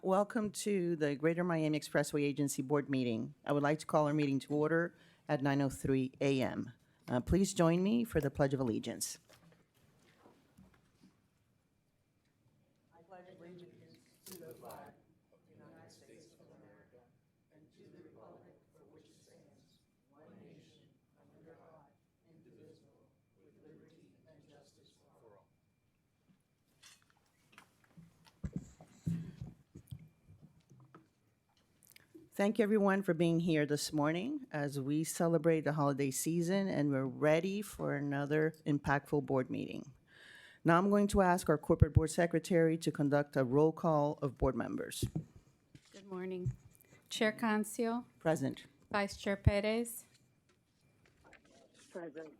Welcome to the Greater Miami Expressway Agency Board meeting. I would like to call our meeting to order at 9:03 a.m. Please join me for the Pledge of Allegiance. Thank you, everyone, for being here this morning as we celebrate the holiday season and we're ready for another impactful board meeting. Now I'm going to ask our corporate board secretary to conduct a roll call of board members. Good morning. Chair Cancio, Present. Vice Chair Perez, Present.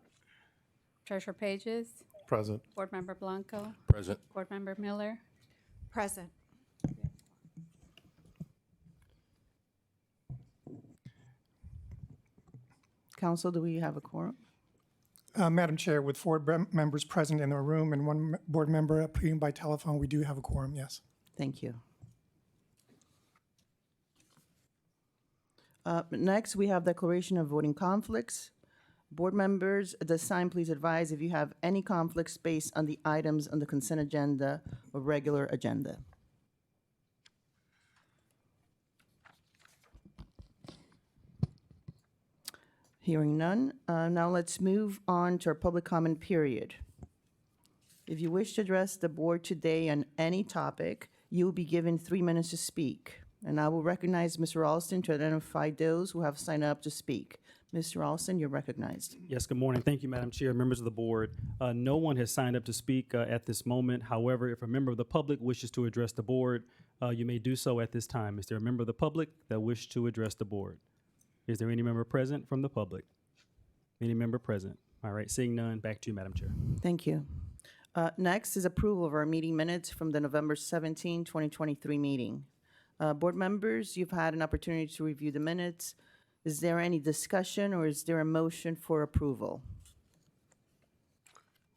Treasurer Pages, Present. Board Member Blanco, Present. Board Member Miller. Present. Council, do we have a quorum? Madam Chair, with four members present in the room and one board member appearing by telephone, we do have a quorum, yes. Thank you. Next, we have declaration of voting conflicts. Board members, at this time, please advise if you have any conflicts based on the items on the consent agenda or regular agenda. Hearing none, now let's move on to our public comment period. If you wish to address the board today on any topic, you will be given 3 minutes to speak. And I will recognize Mr. Ralston to identify those who have signed up to speak. Mr. Ralston, you're recognized. Yes, good morning. Thank you, Madam Chair, members of the board. No one has signed up to speak at this moment. However, if a member of the public wishes to address the board, you may do so at this time. Is there a member of the public that wishes to address the board? Is there any member present from the public? Any member present? All right, seeing none, back to you, Madam Chair. Thank you. Next is approval of our meeting minutes from the November 17, 2023 meeting. Board members, you've had an opportunity to review the minutes. Is there any discussion or is there a motion for approval?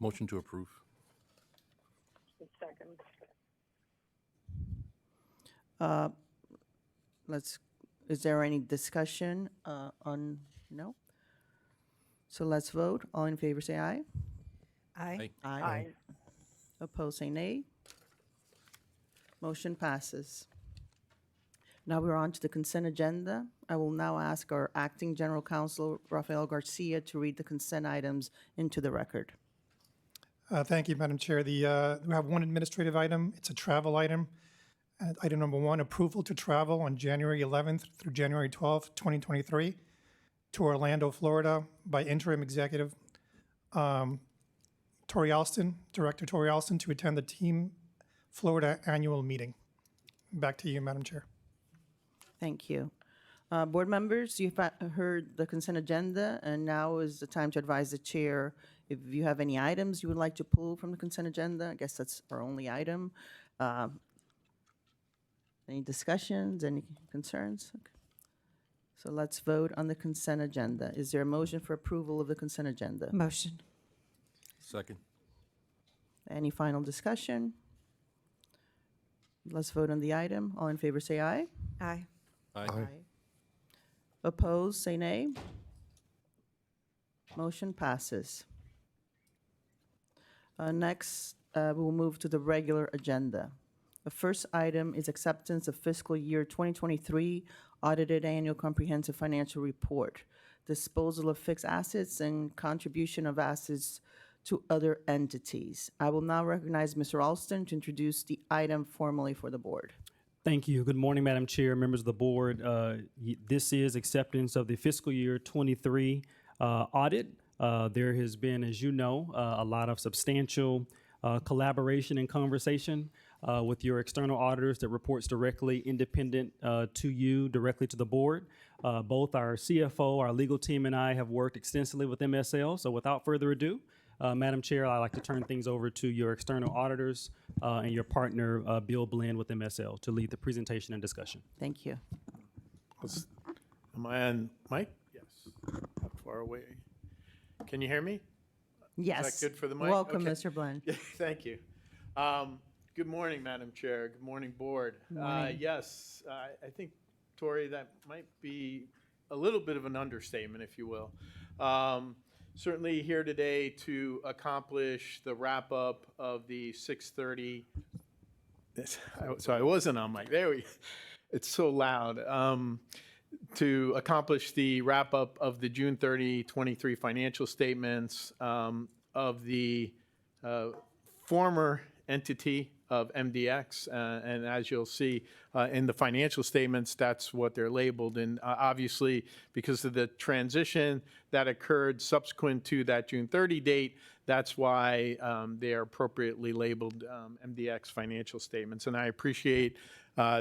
Motion to approve. Second. Is there any discussion on, no? So let's vote. All in favor say aye. Aye. Aye. Opposed say nay. Motion passes. Now we're on to the consent agenda. I will now ask our acting general counsel, Rafael Garcia, to read the consent items into the record. Thank you, Madam Chair. We have one administrative item. It's a travel item. Item number one, approval to travel on January 11th through January 12th, 2023 to Orlando, Florida by interim executive Tori Alston, Director Tori Alston, to attend the Team Florida annual meeting. Back to you, Madam Chair. Thank you. Board members, you've heard the consent agenda, and now is the time to advise the chair if you have any items you would like to pull from the consent agenda. I guess that's our only item. Any discussions, any concerns? Okay. So let's vote on the consent agenda. Is there a motion for approval of the consent agenda? Motion. Second. Any final discussion? Let's vote on the item. All in favor say aye. Aye. Aye. Opposed, say nay. Motion passes. Next, we'll move to the regular agenda. The first item is acceptance of fiscal year 2023 audited annual comprehensive financial report, disposal of fixed assets and contribution of assets to other entities. I will now recognize Mr. Alston to introduce the item formally for the board. Thank you. Good morning, Madam Chair, members of the board. This is acceptance of the fiscal year 23 audit. There has been, as you know, a lot of substantial collaboration and conversation with your external auditors that reports directly independent to you, directly to the board. Both our CFO, our legal team, and I have worked extensively with MSL. So without further ado, Madam Chair, I'd like to turn things over to your external auditors and your partner, Bill Blend with MSL, to lead the presentation and discussion. Thank you. Am I on mic? Yes. How far away? Can you hear me? Yes. Is that good for the mic? Welcome, Okay. Mr. Blend. Thank you. Good morning, Madam Chair. Good morning, Board. morning. Yes, I think, Tori, that might be a little bit of an understatement, if you will. Certainly here today to accomplish the wrap-up of the 6:30. So I wasn't on mic. There we. It's so loud. To accomplish the wrap-up of the June 30, 23 financial statements of the former entity of MDX. And as you'll see in the financial statements, that's what they're labeled. And obviously, because of the transition that occurred subsequent to that June 30 date, that's why they are appropriately labeled MDX financial statements. And I appreciate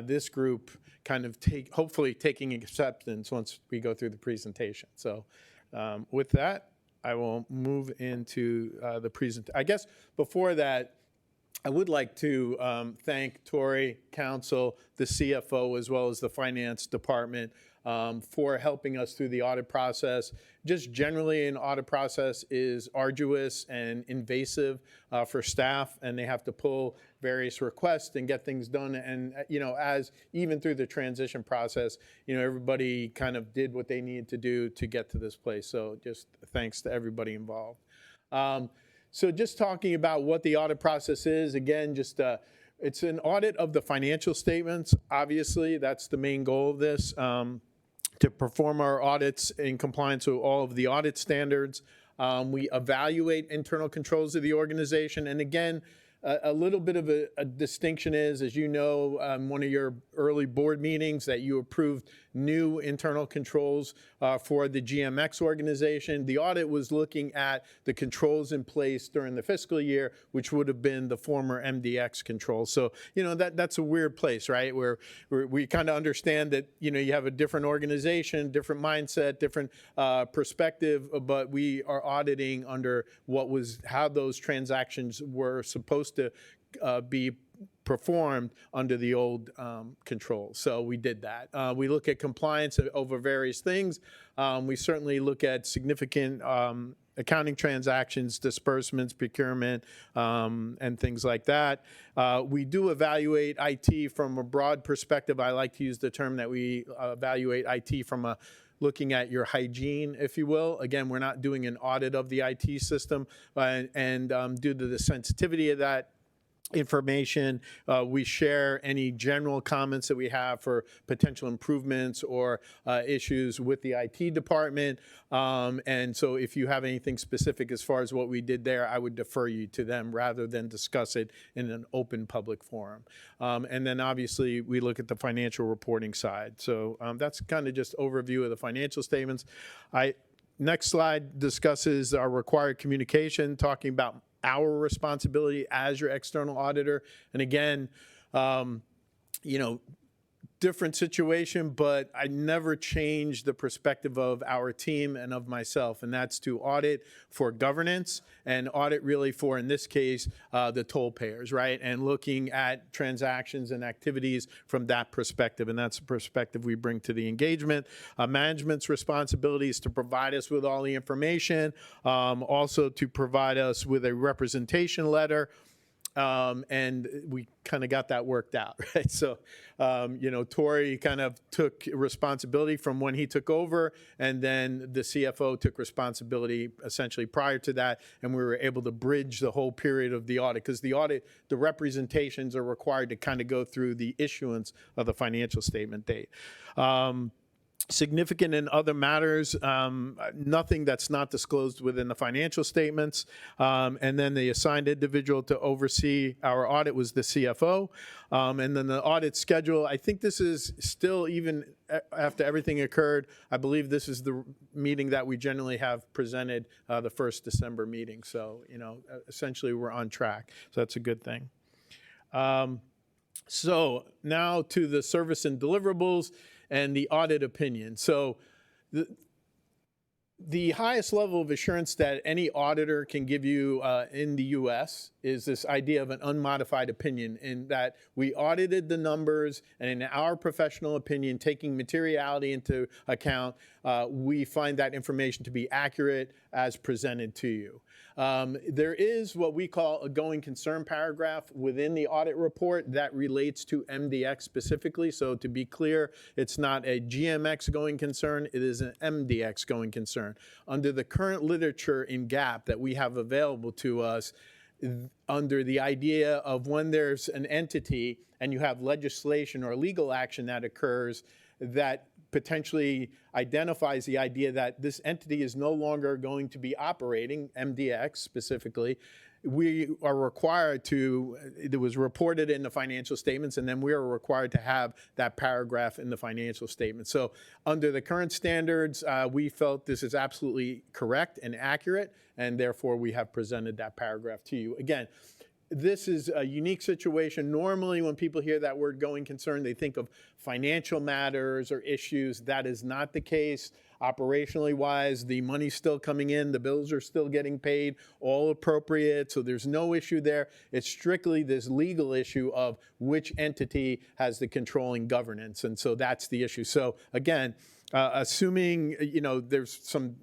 this group kind of hopefully taking acceptance once we go through the presentation. So with that, I will move into the presentation. I guess before that, I would like to thank Tori, Council, the CFO, as well as the Finance Department for helping us through the audit process. Just generally, an audit process is arduous and invasive for staff, and they have to pull various requests and get things done. And, as even through the transition process, everybody kind of did what they needed to do to get to this place. So just thanks to everybody involved. So just talking about what the audit process is, again, it's an audit of the financial statements. Obviously, that's the main goal of this, to perform our audits in compliance with all of the audit standards. We evaluate internal controls of the organization. And again, a little bit of a distinction is, as you know, one of your early board meetings that you approved new internal controls for the GMX organization. The audit was looking at the controls in place during the fiscal year, which would have been the former MDX controls. So, that's a weird place, right? Where we kind of understand that, you have a different organization, different mindset, different perspective, but we are auditing under how those transactions were supposed to be performed under the old controls. So we did that. We look at compliance over various things. We certainly look at significant accounting transactions, disbursements, procurement, and things like that. We do evaluate IT from a broad perspective. I like to use the term that we evaluate IT from looking at your hygiene, if you will. Again, we're not doing an audit of the IT system, and due to the sensitivity of that information, we share any general comments that we have for potential improvements or issues with the IT department. And so if you have anything specific as far as what we did there, I would defer you to them rather than discuss it in an open public forum. And then obviously we look at the financial reporting side. So that's kind of just overview of the financial statements. Next slide discusses our required communication, talking about our responsibility as your external auditor. And again, different situation, but I never change the perspective of our team and of myself, and that's to audit for governance and audit really for, in this case, the toll payers, right? And looking at transactions and activities from that perspective, and that's the perspective we bring to the engagement. Management's responsibility is to provide us with all the information, also to provide us with a representation letter. And we kind of got that worked out, right? So, Tori kind of took responsibility from when he took over, and then the CFO took responsibility essentially prior to that, and we were able to bridge the whole period of the audit, because the representations are required to kind of go through the issuance of the financial statement date. Significant in other matters, nothing that's not disclosed within the financial statements. And then the assigned individual to oversee our audit was the CFO. And then the audit schedule, I think this is still, even after everything occurred, I believe this is the meeting that we generally have presented, the first December meeting. So, essentially we're on track. So that's a good thing. So now to the service and deliverables and the audit opinion. So The highest level of assurance that any auditor can give you in the U.S. is this idea of an unmodified opinion, in that we audited the numbers, and in our professional opinion, taking materiality into account, we find that information to be accurate as presented to you. There is what we call a going concern paragraph within the audit report that relates to MDX specifically. So to be clear, it's not a GMX going concern, it is an MDX going concern. Under the current literature in GAAP that we have available to us, under the idea of when there's an entity and you have legislation or legal action that occurs that potentially identifies the idea that this entity is no longer going to be operating, MDX specifically, we are required to, it was reported in the financial statements, and then we are required to have that paragraph in the financial statement. So under the current standards, we felt this is absolutely correct and accurate, and therefore we have presented that paragraph to you. Again, this is a unique situation. Normally, when people hear that word going concern, they think of financial matters or issues. That is not the case. Operationally wise, the money's still coming in, the bills are still getting paid, all appropriate, so there's no issue there. It's strictly this legal issue of which entity has the controlling governance, and so that's the issue. So again, assuming there's some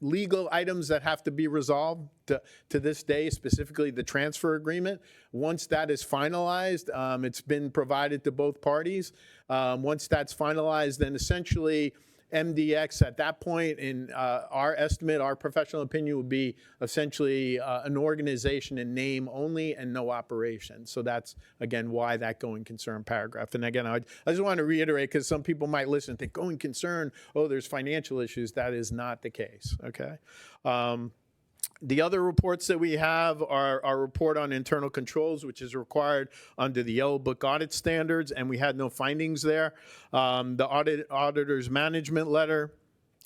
legal items that have to be resolved to this day, specifically the transfer agreement. Once that is finalized, it's been provided to both parties. Once that's finalized, then essentially MDX at that point, in our estimate, our professional opinion, would be essentially an organization in name only and no operation. So that's, again, why that going concern paragraph. And again, I just want to reiterate, because some people might listen and think, going concern, oh, there's financial issues. That is not the case, okay? The other reports that we have are our report on internal controls, which is required under the Yellow Book audit standards, and we had no findings there. The auditor's management letter,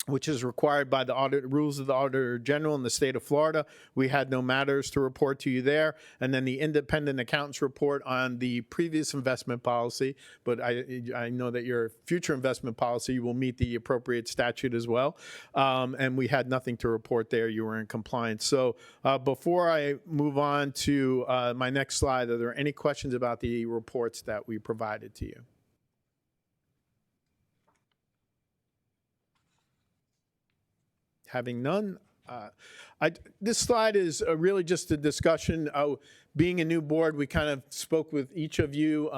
which is required by the audit rules of the Auditor General in the state of Florida. We had no matters to report to you there. And then the independent accountant's report on the previous investment policy, but I know that your future investment policy will meet the appropriate statute as well. And we had nothing to report there. You were in compliance. So before I move on to my next slide, are there any questions about the reports that we provided to you? Having none, this slide is really just a discussion. Being a new board, we kind of spoke with each of you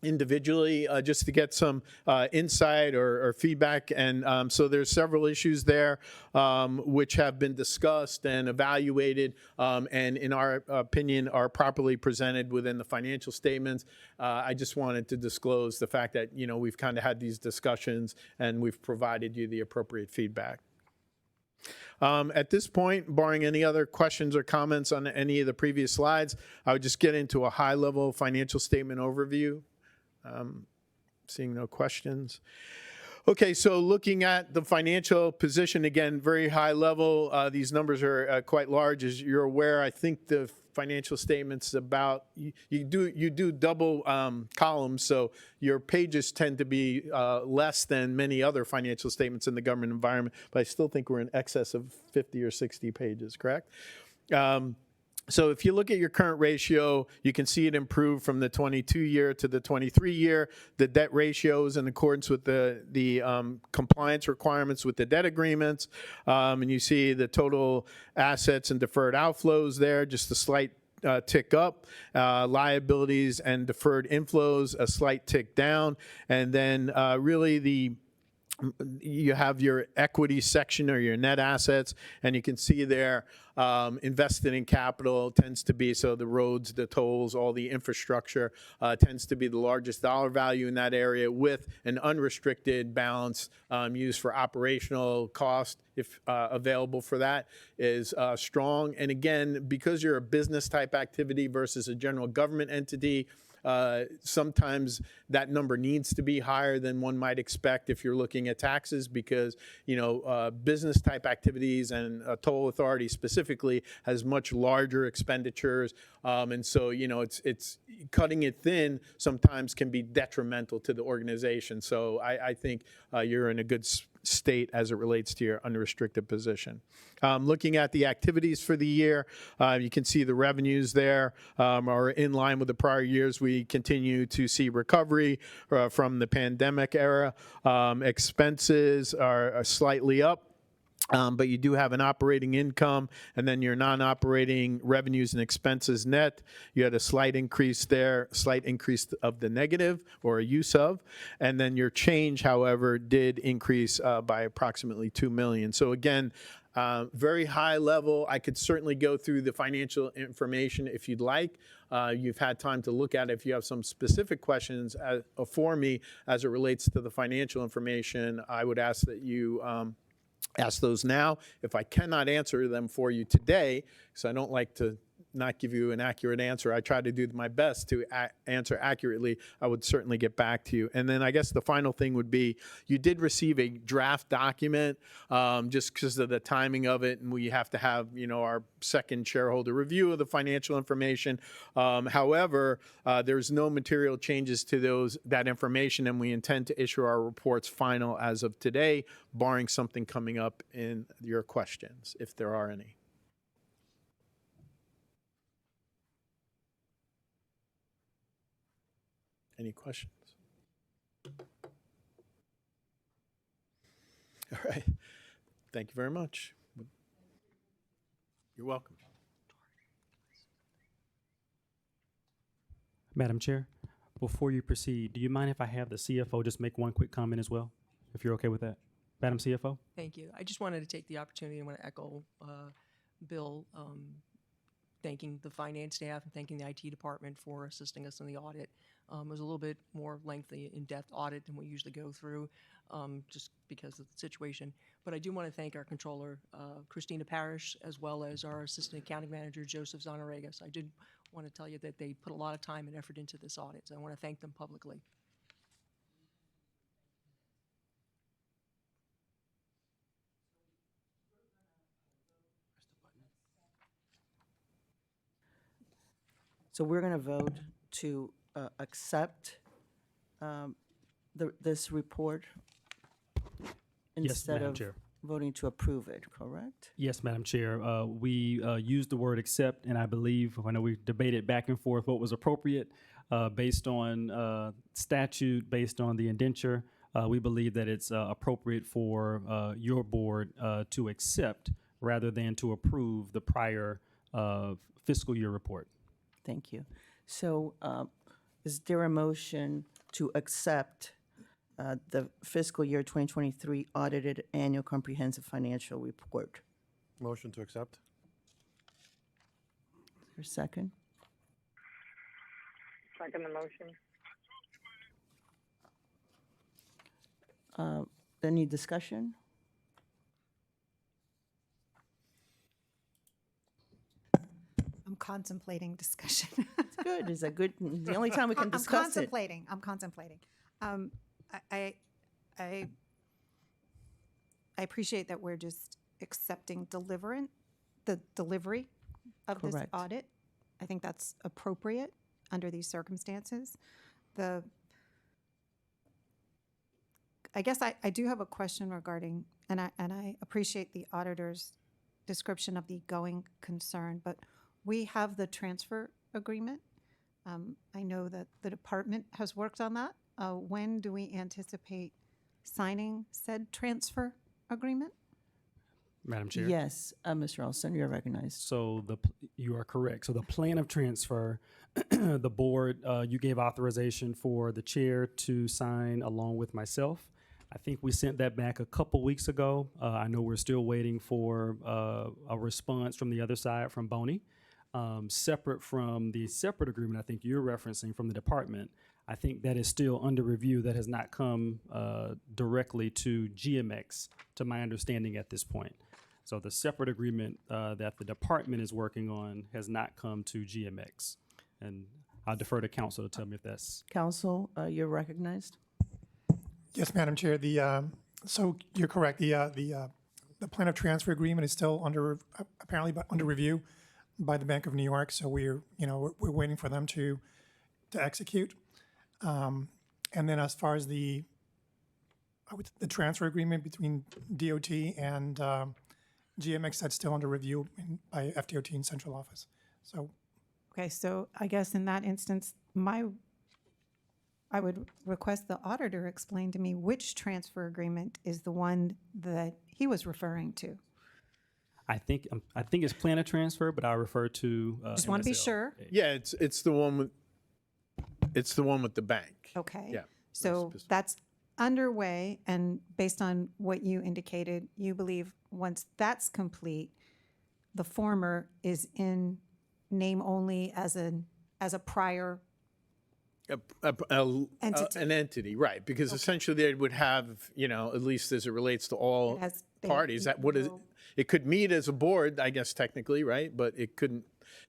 individually just to get some insight or feedback. And so there's several issues there which have been discussed and evaluated and in our opinion are properly presented within the financial statements. I just wanted to disclose the fact that, we've kind of had these discussions and we've provided you the appropriate feedback. At this point, barring any other questions or comments on any of the previous slides, I would just get into a high-level financial statement overview. Seeing no questions. Okay, so looking at the financial position, again, very high level. These numbers are quite large, as you're aware. I think the financial statements about, you do double columns, so your pages tend to be less than many other financial statements in the government environment, but I still think we're in excess of 50 or 60 pages, correct? So if you look at your current ratio, you can see it improve from the 22 year to the 23 year. The debt ratio is in accordance with the compliance requirements with the debt agreements. And you see the total assets and deferred outflows there, just a slight tick up. Liabilities and deferred inflows, a slight tick down. And then really you have your equity section or your net assets, and you can see there invested in capital tends to be, so the roads, the tolls, all the infrastructure tends to be the largest dollar value in that area, with an unrestricted balance used for operational cost, if available for that, is strong. And again, because you're a business type activity versus a general government entity, sometimes that number needs to be higher than one might expect if you're looking at taxes, because business type activities and a toll authority specifically has much larger expenditures, and so it's cutting it thin sometimes can be detrimental to the organization. So I think you're in a good state as it relates to your unrestricted position. Looking at the activities for the year, you can see the revenues there are in line with the prior years. We continue to see recovery from the pandemic era. Expenses are slightly up. But you do have an operating income, and then your non-operating revenues and expenses net. You had a slight increase there, slight increase of the negative or a use of, and then your change, however, did increase by approximately $2 million. So again, very high level. I could certainly go through the financial information if you'd like. You've had time to look at it. If you have some specific questions for me as it relates to the financial information, I would ask that you ask those now. If I cannot answer them for you today, because I don't like to not give you an accurate answer, I try to do my best to answer accurately, I would certainly get back to you. And then I guess the final thing would be, you did receive a draft document just because of the timing of it, and we have to have, our second shareholder review of the financial information. However, there's no material changes to that information, and we intend to issue our reports final as of today, barring something coming up in your questions, if there are any. Any questions? All right. Thank you very much. You're welcome. Madam Chair, before you proceed, do you mind if I have the CFO just make one quick comment as well, if you're okay with that? Madam CFO? Thank you. I just wanted to take the opportunity, I want to echo Bill, thanking the finance staff and thanking the IT department for assisting us in the audit. It was a little bit more lengthy, in-depth audit than we usually go through, just because of the situation. But I do want to thank our controller, Christina Parrish, as well as our assistant accounting manager, Joseph Zonaregas. I did want to tell you that they put a lot of time and effort into this audit, so I want to thank them publicly. So we're going to vote to accept this report instead Madam of Chair. voting to approve it, correct? Yes, Madam Chair. We used the word accept, and I know we debated back and forth what was appropriate based on statute, based on the indenture. We believe that it's appropriate for your board to accept rather than to approve the prior fiscal year report. Thank you. So is there a motion to accept the fiscal year 2023 audited annual comprehensive financial report? Motion to accept. Is there a second? Second the motion. Any discussion? I'm contemplating discussion. It's good. It's the only time we can I'm discuss it. I'm contemplating. I appreciate that we're just accepting the delivery of this Correct. audit. I think that's appropriate under these circumstances. I guess I do have a question regarding, and I appreciate the auditor's description of the going concern, but we have the transfer agreement. I know that the department has worked on that. When do we anticipate signing said transfer agreement? Madam Chair? Yes, Mr. Olson, you're recognized. So you are correct. So the plan of transfer, the board, you gave authorization for the chair to sign along with myself. I think we sent that back a couple weeks ago. I know we're still waiting for a response from the other side, from Boney. Separate from the separate agreement I think you're referencing from the department, I think that is still under review. That has not come directly to GMX, to my understanding at this point. So the separate agreement that the department is working on has not come to GMX. And I'll defer to council to tell me if that's... Council, you're recognized. Yes, Madam Chair. So you're correct. The plan of transfer agreement is still apparently under review by the Bank of New York. So we're waiting for them to execute. And then as far as the The transfer agreement between DOT and GMX, that's still under review by FDOT in central office. So Okay, so I guess in that instance, I would request the auditor explain to me which transfer agreement is the one that he was referring to. I think it's plan of transfer, but I refer to. Just want to be MSL. sure. Yeah, it's the one with the bank. Okay. Yeah. So that's underway, and based on what you indicated, you believe once that's complete, the former is in name only as a prior Entity. An entity, right? Because essentially they would have, at least as it relates to all It has- they- parties, that what is will- it could meet as a board, I guess technically, right? But it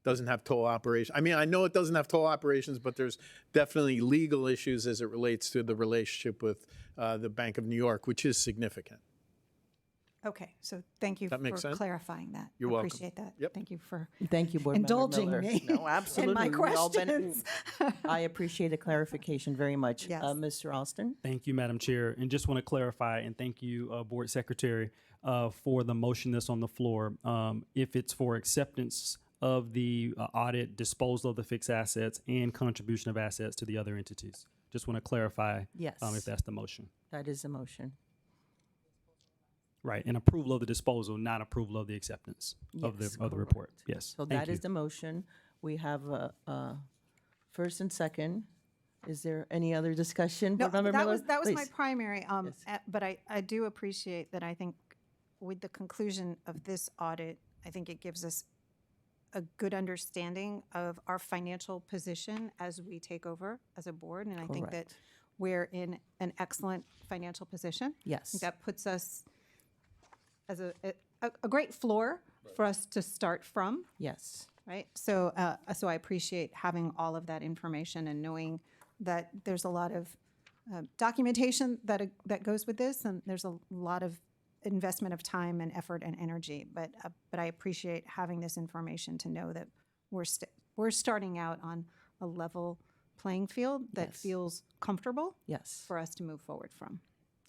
doesn't have toll operation. I mean, I know it doesn't have toll operations, but there's definitely legal issues as it relates to the relationship with the Bank of New York, which is significant. Okay, so thank you That make for sense? clarifying that. You're I welcome. Appreciate that. Yep. Thank you for Thank you, Board Member indulging Miller. me No, absolutely. in my We've all been- questions. I appreciate the clarification very much. Yes. Mr. Alston? Thank you, Madam Chair. And just want to clarify, and thank you, Board Secretary, for the motion that's on the floor. If it's for acceptance of the audit, disposal of the fixed assets, and contribution of assets to the other entities. Just want to clarify Yes. if that's the motion. That is a motion. Right, and approval of the disposal, not approval of the acceptance of Yes, the report. correct. Yes, So thank that is you. the motion. We have a first and second. Is there any other discussion? No, Board Member Miller? that was my Please. primary, Yes. but I do appreciate that. I think with the conclusion of this audit, I think it gives us a good understanding of our financial position as we take over as a board. And I think that Correct. we're in an excellent financial position. I Yes. think that puts us as a great floor for us to start from. Yes. Right. So, so I appreciate having all of that information and knowing that there's a lot of documentation that goes with this, and there's a lot of investment of time and effort and energy. But I appreciate having this information to know that we're starting out on a level playing field that Yes. feels comfortable Yes. for us to move forward from.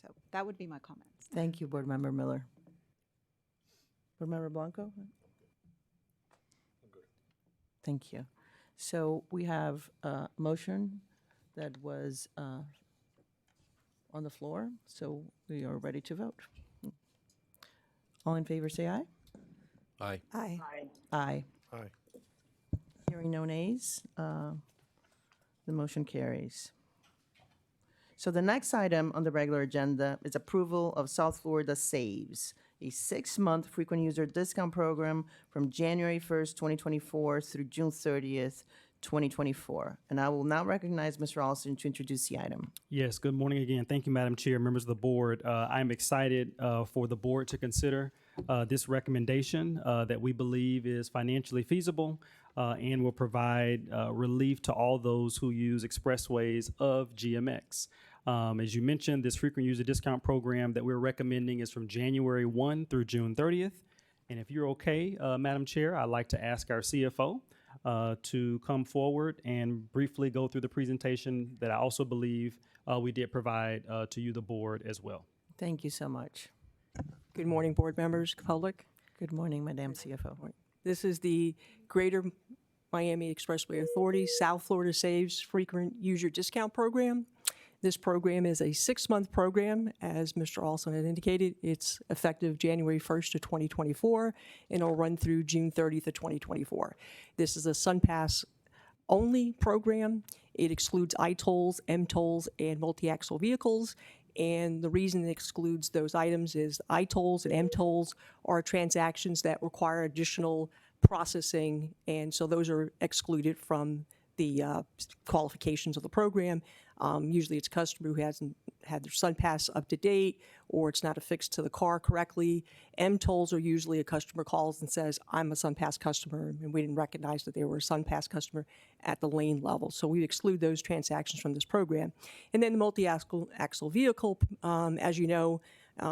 So that would be my comments. Thank you, Board Member Miller. Board Member Blanco? Thank you. So we have a motion that was on the floor, so we are ready to vote. All in favor, say aye. Aye. Aye. Aye. Aye. Hearing no nays, the motion carries. So the next item on the regular agenda is approval of South Florida Saves, a 6-month frequent user discount program from January 1st, 2024 through June 30th, 2024. And I will now recognize Mr. Alston to introduce the item. Yes, good morning again. Thank you, Madam Chair, members of the board. I'm excited for the board to consider this recommendation that we believe is financially feasible and will provide relief to all those who use expressways of GMX. As you mentioned, this frequent user discount program that we're recommending is from January 1 through June 30th. And if you're okay, Madam Chair, I'd like to ask our CFO to come forward and briefly go through the presentation that I also believe we did provide to you, the board, as well. Thank you so much. Good morning, board members, public. Good morning, Madam CFO. This is the Greater Miami Expressway Authority South Florida Saves Frequent User Discount Program. This program is a 6-month program, as Mr. Alston had indicated. It's effective January 1st of 2024, and it'll run through June 30th of 2024. This is a SunPass only program. It excludes I-tolls, M-tolls, and multi-axle vehicles. And the reason it excludes those items is I-tolls and M-tolls are transactions that require additional processing, and so those are excluded from the qualifications of the program. Usually it's a customer who hasn't had their SunPass up to date, or it's not affixed to the car correctly. M-tolls are usually a customer calls and says, I'm a SunPass customer, and we didn't recognize that they were a SunPass customer at the lane level. So we exclude those transactions from this program. And then the multi-axle vehicle, as you know,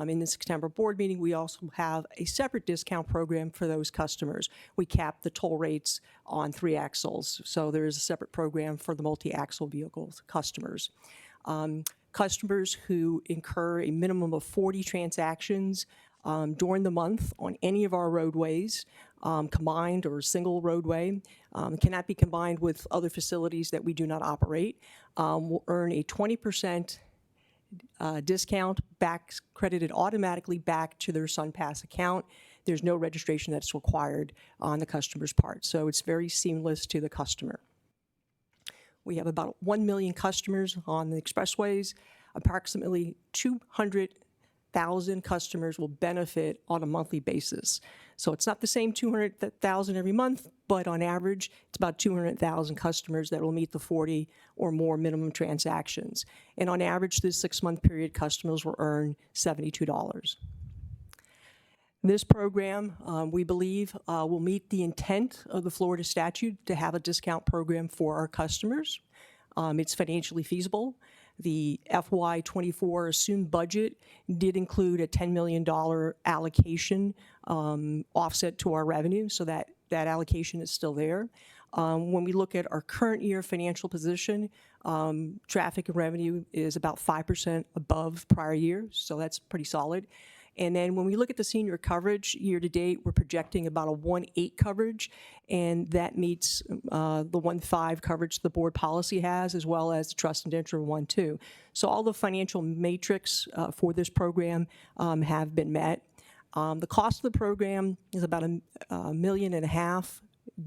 in the September board meeting, we also have a separate discount program for those customers. We cap the toll rates on 3 axles, so there is a separate program for the multi-axle vehicles customers. customers who incur a minimum of 40 transactions during the month on any of our roadways, combined or single roadway, cannot be combined with other facilities that we do not operate, will earn a 20% discount back credited automatically back to their SunPass account. There's no registration that's required on the customer's part, so it's very seamless to the customer. We have about 1 million customers on the expressways. Approximately 200,000 customers will benefit on a monthly basis. So it's not the same 200,000 every month, but on average, it's about 200,000 customers that will meet the 40 or more minimum transactions. And on average, this 6-month period, customers will earn $72. This program, we believe, will meet the intent of the Florida statute to have a discount program for our customers. It's financially feasible. The FY24 assumed budget did include a $10 million allocation offset to our revenue, so that allocation is still there. When we look at our current year financial position, traffic and revenue is about 5% above prior year, so that's pretty solid. And then when we look at the senior coverage year to date, we're projecting about a 1.8 coverage, and that meets the 1.5 coverage the board policy has, as well as the trust indenture 1.2. So all the financial matrix for this program have been met. The cost of the program is about $1.5 million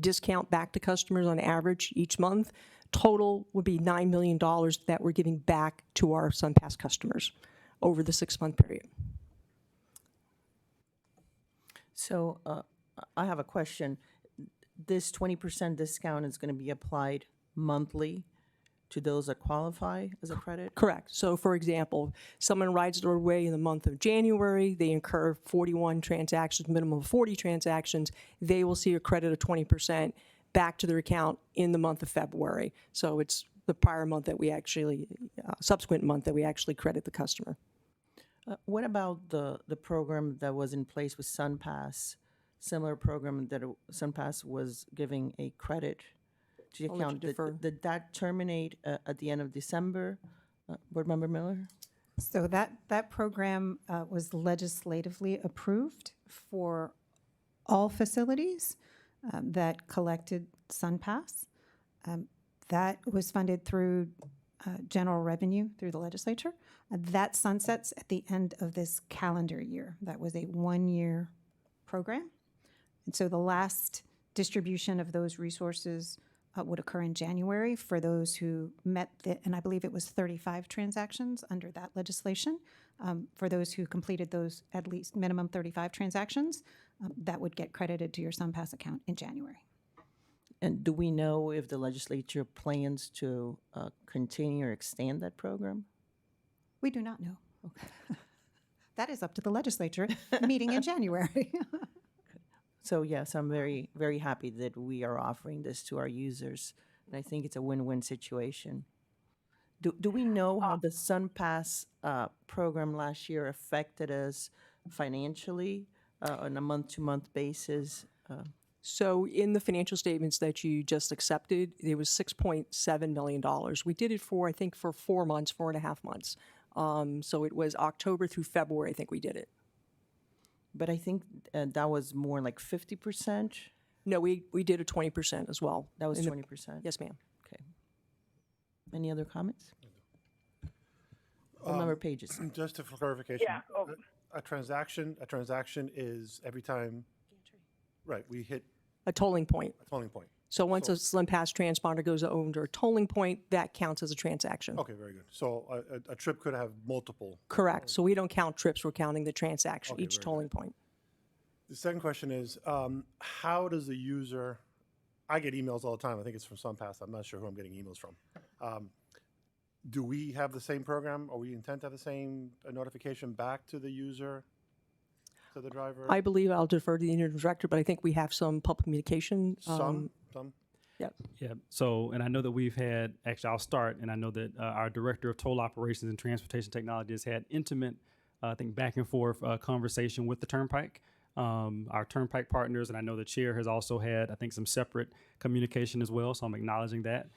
discount back to customers on average each month. Total would be $9 million that we're giving back to our SunPass customers over the 6-month period. So I have a question. This 20% discount is going to be applied monthly to those that qualify as a credit? Correct. So, for example, someone rides the roadway in the month of January, they incur 41 transactions, minimum of 40 transactions, they will see a credit of 20% back to their account in the month of February. So it's the prior month that we actually, subsequent month that we actually credit the customer. What about the program that was in place with SunPass? Similar program that SunPass was giving a credit to the I'll let you account. defer. Did that terminate at the end of December? Board Member Miller? So that program was legislatively approved for all facilities that collected SunPass. That was funded through general revenue through the legislature. That sunsets at the end of this calendar year. That was a 1-year program. And so the last distribution of those resources would occur in January for those who met and I believe it was 35 transactions under that legislation. For those who completed those at least minimum 35 transactions, that would get credited to your SunPass account in January. And do we know if the legislature plans to continue or extend that program? We do not know. That is up to the legislature meeting in January. So yes, I'm very, very happy that we are offering this to our users. And I think it's a win-win situation. Do we know how the SunPass program last year affected us financially on a month-to-month basis? So in the financial statements that you just accepted, there was $6.7 million. We did it for, I think, for 4 months, 4.5 months. So it was October through February, I think we did it. But I think that was more like 50%. No, we did a 20% as well. That was In the- 20%. Yes, ma'am. Okay. Any other comments? Member Pages. Just for clarification. Yeah, oh. A transaction is every time, right, we hit A tolling point. a tolling point. So once a SunPass transponder goes under a tolling point, that counts as a transaction. Okay, very good. So a trip could have multiple. Correct. So we don't count trips, we're counting the transaction, Okay, each very tolling point. The second question is, how does the user, I get emails all the time, I think it's from SunPass, I'm not sure who I'm getting emails from. Do we have the same program, or we intend to have the same notification back to the user, to the driver? I believe I'll defer to the interim director, but I think we have some public communication. Some? Yep. Yeah, so, and I know that we've had, actually, I'll start, and I know that our Director of Toll Operations and Transportation Technology has had intimate, I think, back and forth conversation with the Turnpike, our Turnpike partners, and I know the Chair has also had, I think, some separate communication as well, so I'm acknowledging that.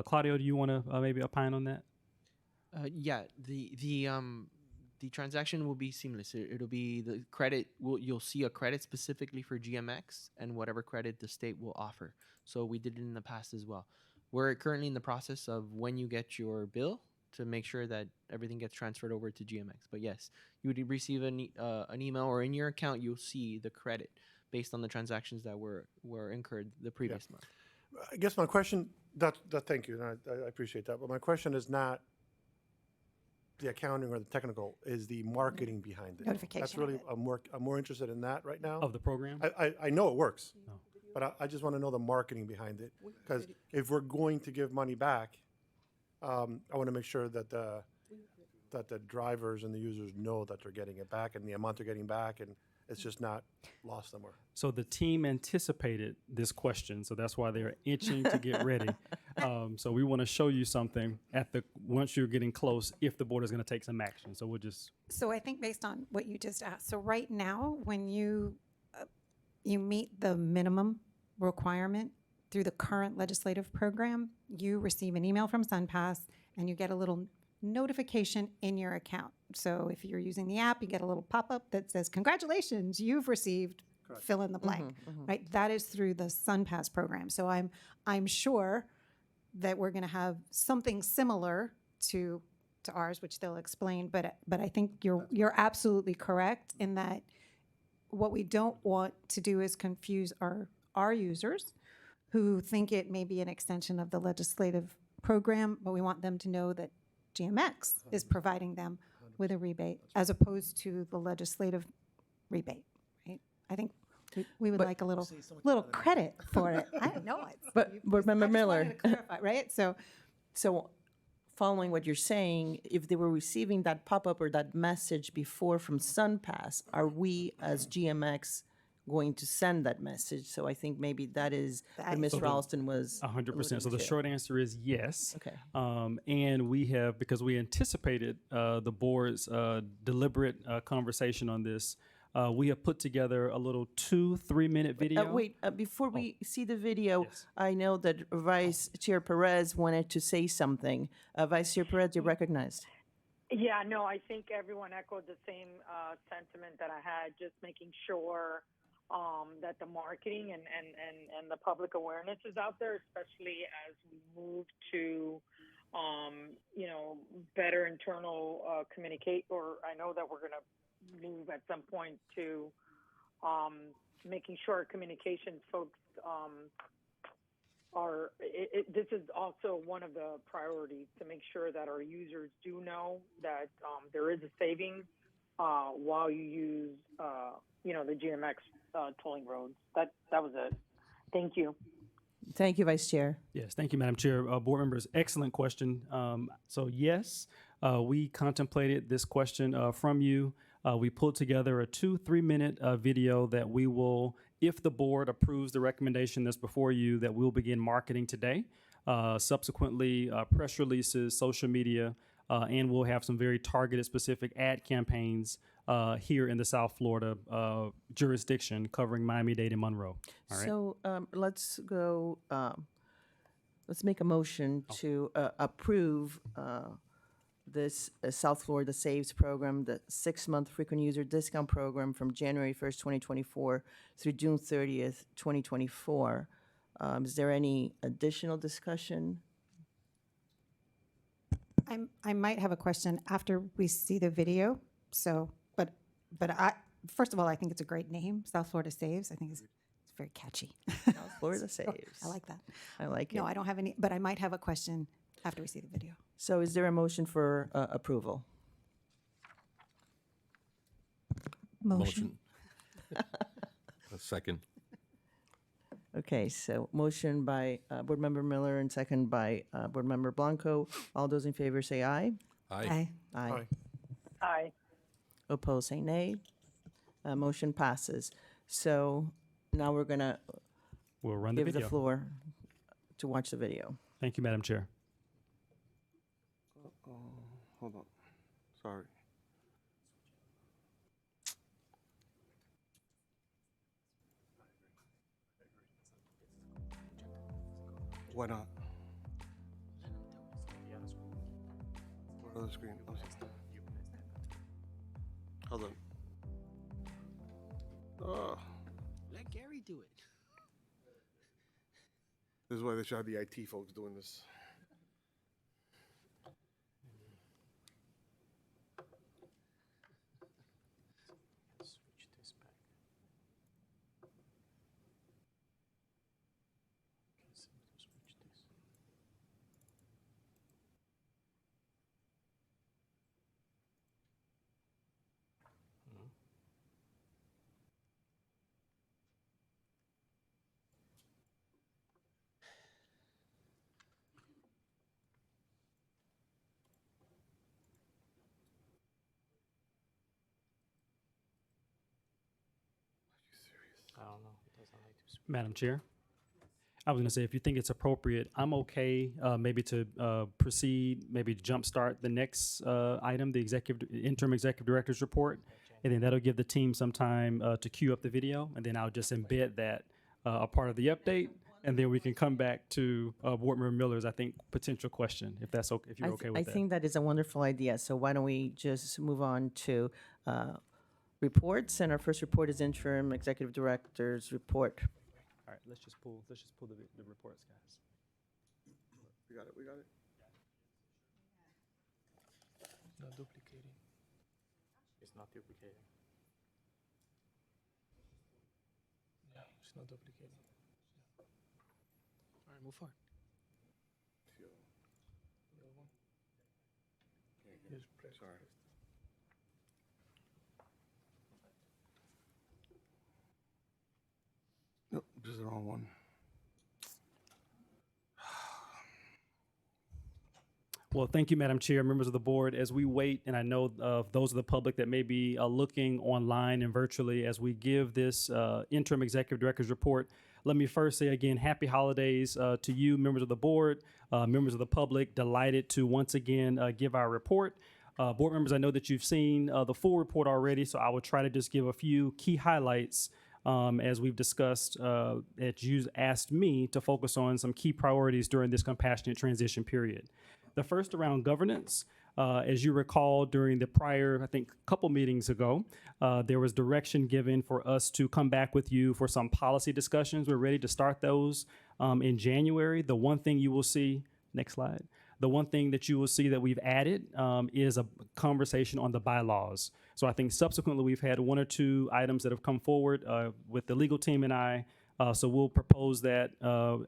Claudio, do you want to maybe opine on that? Yeah, the transaction will be seamless. It'll be the credit. You'll see a credit specifically for GMX and whatever credit the state will offer. So we did it in the past as well. We're currently in the process of when you get your bill to make sure that everything gets transferred over to GMX. But yes, you would receive an email, or in your account you'll see the credit based on the transactions that were incurred the previous month. I guess my question, thank you, and I appreciate that, but my question is not the accounting or the technical, is the marketing behind it. Notification That's of really, it. I'm more interested in that right now. Of the program? I know it works, No. but I just want to know the marketing behind it. Because if we're going to give money back, I want to make sure that the drivers and the users know that they're getting it back and the amount they're getting back, and it's just not lost somewhere. So the team anticipated this question, so that's why they're itching to get ready. So we want to show you something once you're getting close, if the board is going to take some action. So we'll just. So I think based on what you just asked, so right now, when you meet the minimum requirement through the current legislative program, you receive an email from SunPass and you get a little notification in your account. So if you're using the app, you get a little pop-up that says, congratulations, you've received fill in the blank, right? That is through the SunPass program. So I'm sure that we're going to have something similar to ours, which they'll explain. But I think you're absolutely correct in that what we don't want to do is confuse our users who think it may be an extension of the legislative program, but we want them to know that GMX is providing them with a rebate as opposed to the legislative rebate, right? I think we would like a little credit for it. I know it. But Board Member Miller, Clarify, right? so following what you're saying, if they were receiving that pop-up or that message before from SunPass, are we as GMX going to send that message? So I think maybe that is what Ms. Ralston was 100%. So the alluding to. short answer is yes. Okay. And we have, because we anticipated the board's deliberate conversation on this, we have put together a little 2-3 minute video. Wait, before we see the video, Yes. I know that Vice Chair Perez wanted to say something. Vice Chair Perez, you're recognized. Yeah, no, I think everyone echoed the same sentiment that I had, just making sure that the marketing and the public awareness is out there, especially as we move to, better internal communicate, or I know that we're going to move at some point to making sure our communications folks this is also one of the priorities, to make sure that our users do know that there is a savings while you use, the GMX tolling roads. That was it. Thank you. Thank you, Vice Chair. Yes, thank you, Madam Chair. Board members, excellent question. So yes, we contemplated this question from you. We pulled together a 2-3 minute video that we will, if the board approves the recommendation that's before you, that we'll begin marketing today. Subsequently, press releases, social media, and we'll have some very targeted, specific ad campaigns here in the South Florida jurisdiction covering Miami-Dade and Monroe. All right. So let's go, let's make a motion to approve this South Florida Saves program, the 6-month frequent user discount program from January 1st, 2024 through June 30th, 2024. Is there any additional discussion? I might have a question after we see the video. So, but I, first of all, I think it's a great name, South Florida Saves. I think it's very catchy. South Florida Saves. I like that. I like it. No, I don't have any, but I might have a question after we see the video. So is there a motion for approval? Motion. A second. Okay, so motion by Board Member Miller and second by Board Member Blanco. All those in favor say aye. Aye. Aye. Aye. Opposed, say nay. Motion passes. So now we're going to We'll run the give video. the floor to watch the video. Thank you, Madam Chair. Hold on. Sorry. Why not? Other screen. Hold on. Oh, Let Gary do it. this is why they should have the IT folks doing this. Madam Chair, I was going to say, if you think it's appropriate, I'm okay maybe to proceed, maybe jumpstart the next item, the interim executive director's report, and then that'll give the team some time to queue up the video, and then I'll just embed that a part of the update, and then we can come back to Board Member Miller's, I think, potential question, if that's okay, if you're okay with I that. think that is a wonderful idea. So why don't we just move on to reports? And our first report is interim executive director's report. All right, let's just pull the reports, guys. We got it. We got it. It's not duplicating. It's not duplicating. Yeah, it's not duplicating. All right, move forward. Sorry. Nope, this is the wrong one. Well, thank you, Madam Chair, members of the board. As we wait, and I know those of the public that may be looking online and virtually as we give this interim executive director's report, let me first say again, happy holidays to you, members of the board, members of the public. Delighted to once again give our report. Board members, I know that you've seen the full report already, so I will try to just give a few key highlights as we've discussed, that you asked me to focus on some key priorities during this compassionate transition period. The first around governance. As you recall, during the prior, I think, couple meetings ago, there was direction given for us to come back with you for some policy discussions. We're ready to start those in January. The one thing you will see, next slide, the one thing that you will see that we've added is a conversation on the bylaws. So I think subsequently we've had one or two items that have come forward with the legal team and I. So we'll propose that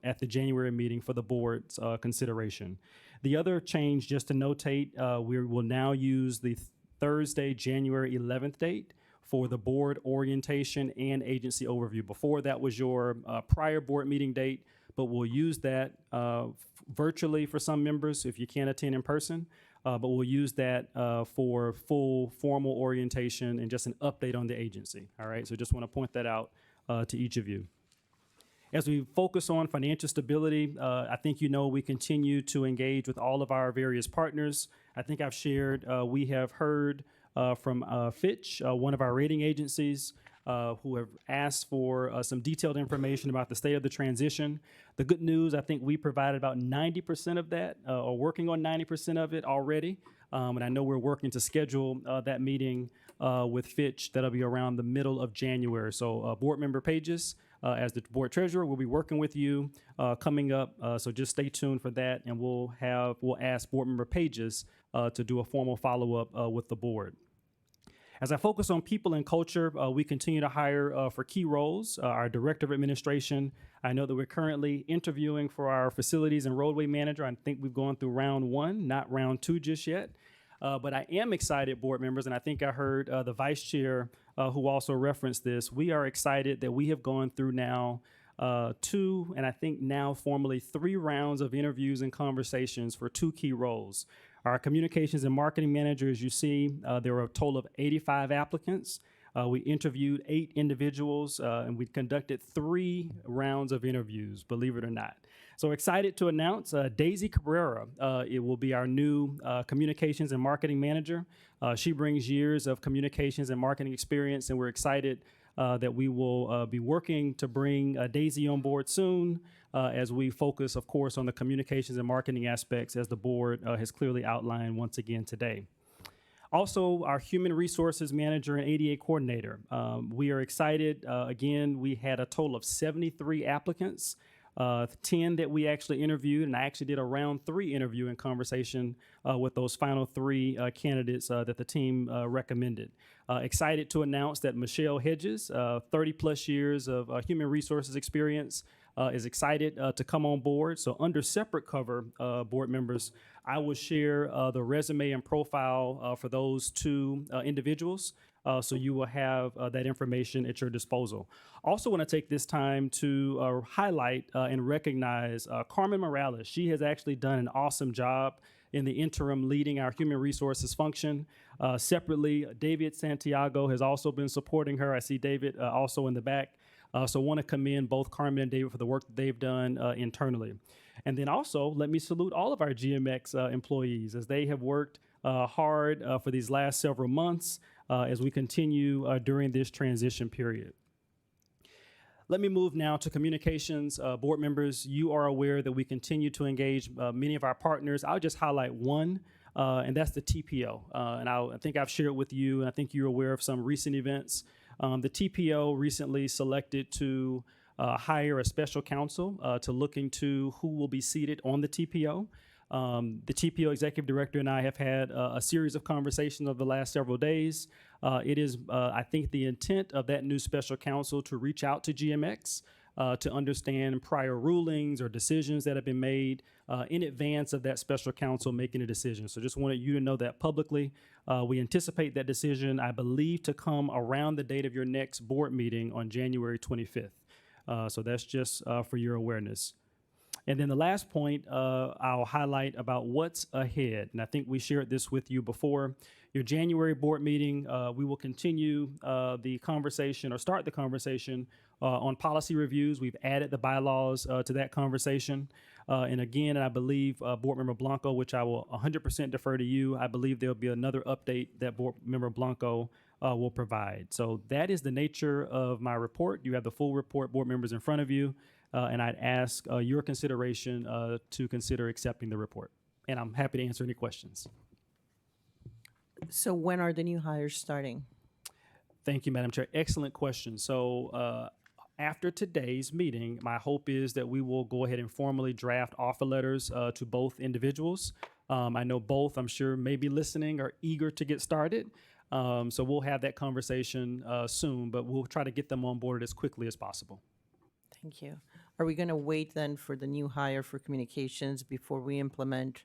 at the January meeting for the board's consideration. The other change, just to notate, we will now use the Thursday, January 11th date for the board orientation and agency overview. Before, that was your prior board meeting date, but we'll use that virtually for some members if you can't attend in person. But we'll use that for full formal orientation and just an update on the agency. All right, so just want to point that out to each of you. As we focus on financial stability, I think you know we continue to engage with all of our various partners. I think I've shared, we have heard from Fitch, one of our rating agencies, who have asked for some detailed information about the state of the transition. The good news, I think we provided about 90% of that, or working on 90% of it already. And I know we're working to schedule that meeting with Fitch. That'll be around the middle of January. So board member Pages, as the board treasurer, we'll be working with you coming up. So just stay tuned for that, and we'll ask board member Pages to do a formal follow-up with the board. As I focus on people and culture, we continue to hire for key roles. Our director of administration, I know that we're currently interviewing for our facilities and roadway manager. I think we've gone through round 1, not round 2 just yet. But I am excited, board members, and I think I heard the vice chair who also referenced this. We are excited that we have gone through now 2, and I think now formally 3 rounds of interviews and conversations for 2 key roles. Our communications and marketing manager, as you see, there were a total of 85 applicants. We interviewed 8 individuals, and we conducted 3 rounds of interviews, believe it or not. So excited to announce Daisy Cabrera. It will be our new communications and marketing manager. She brings years of communications and marketing experience, and we're excited that we will be working to bring Daisy on board soon as we focus, of course, on the communications and marketing aspects as the board has clearly outlined once again today. Also, our human resources manager and ADA coordinator. We are excited. Again, we had a total of 73 applicants, 10 that we actually interviewed, and I actually did a round 3 interview and conversation with those final 3 candidates that the team recommended. Excited to announce that Michelle Hedges, 30 plus years of human resources experience, is excited to come on board. So under separate cover, board members, I will share the resume and profile for those 2 individuals. So you will have that information at your disposal. Also want to take this time to highlight and recognize Carmen Morales. She has actually done an awesome job in the interim leading our human resources function. Separately, David Santiago has also been supporting her. I see David also in the back. So want to commend both Carmen and David for the work that they've done internally. And then also, let me salute all of our GMX employees as they have worked hard for these last several months as we continue during this transition period. Let me move now to communications. Board members, you are aware that we continue to engage many of our partners. I'll just highlight one, and that's the TPO. And I think I've shared with you, and I think you're aware of some recent events. The TPO recently selected to hire a special counsel to look into who will be seated on the TPO. The TPO executive director and I have had a series of conversations over the last several days. It is, I think, the intent of that new special counsel to reach out to GMX to understand prior rulings or decisions that have been made in advance of that special counsel making a decision. So just wanted you to know that publicly. We anticipate that decision, I believe, to come around the date of your next board meeting on January 25th. So that's just for your awareness. And then the last point I'll highlight about what's ahead, and I think we shared this with you before. Your January board meeting, we will continue the conversation or start the conversation on policy reviews. We've added the bylaws to that conversation. And again, I believe Board Member Blanco, which I will 100% defer to you, I believe there'll be another update that Board Member Blanco will provide. So that is the nature of my report. You have the full report, board members, in front of you. And I'd ask your consideration to consider accepting the report. And I'm happy to answer any questions. So when are the new hires starting? Thank you, Madam Chair. Excellent question. So after today's meeting, my hope is that we will go ahead and formally draft offer letters to both individuals. I know both, I'm sure, may be listening, are eager to get started. So we'll have that conversation soon, but we'll try to get them on board as quickly as possible. Thank you. Are we going to wait then for the new hire for communications before we implement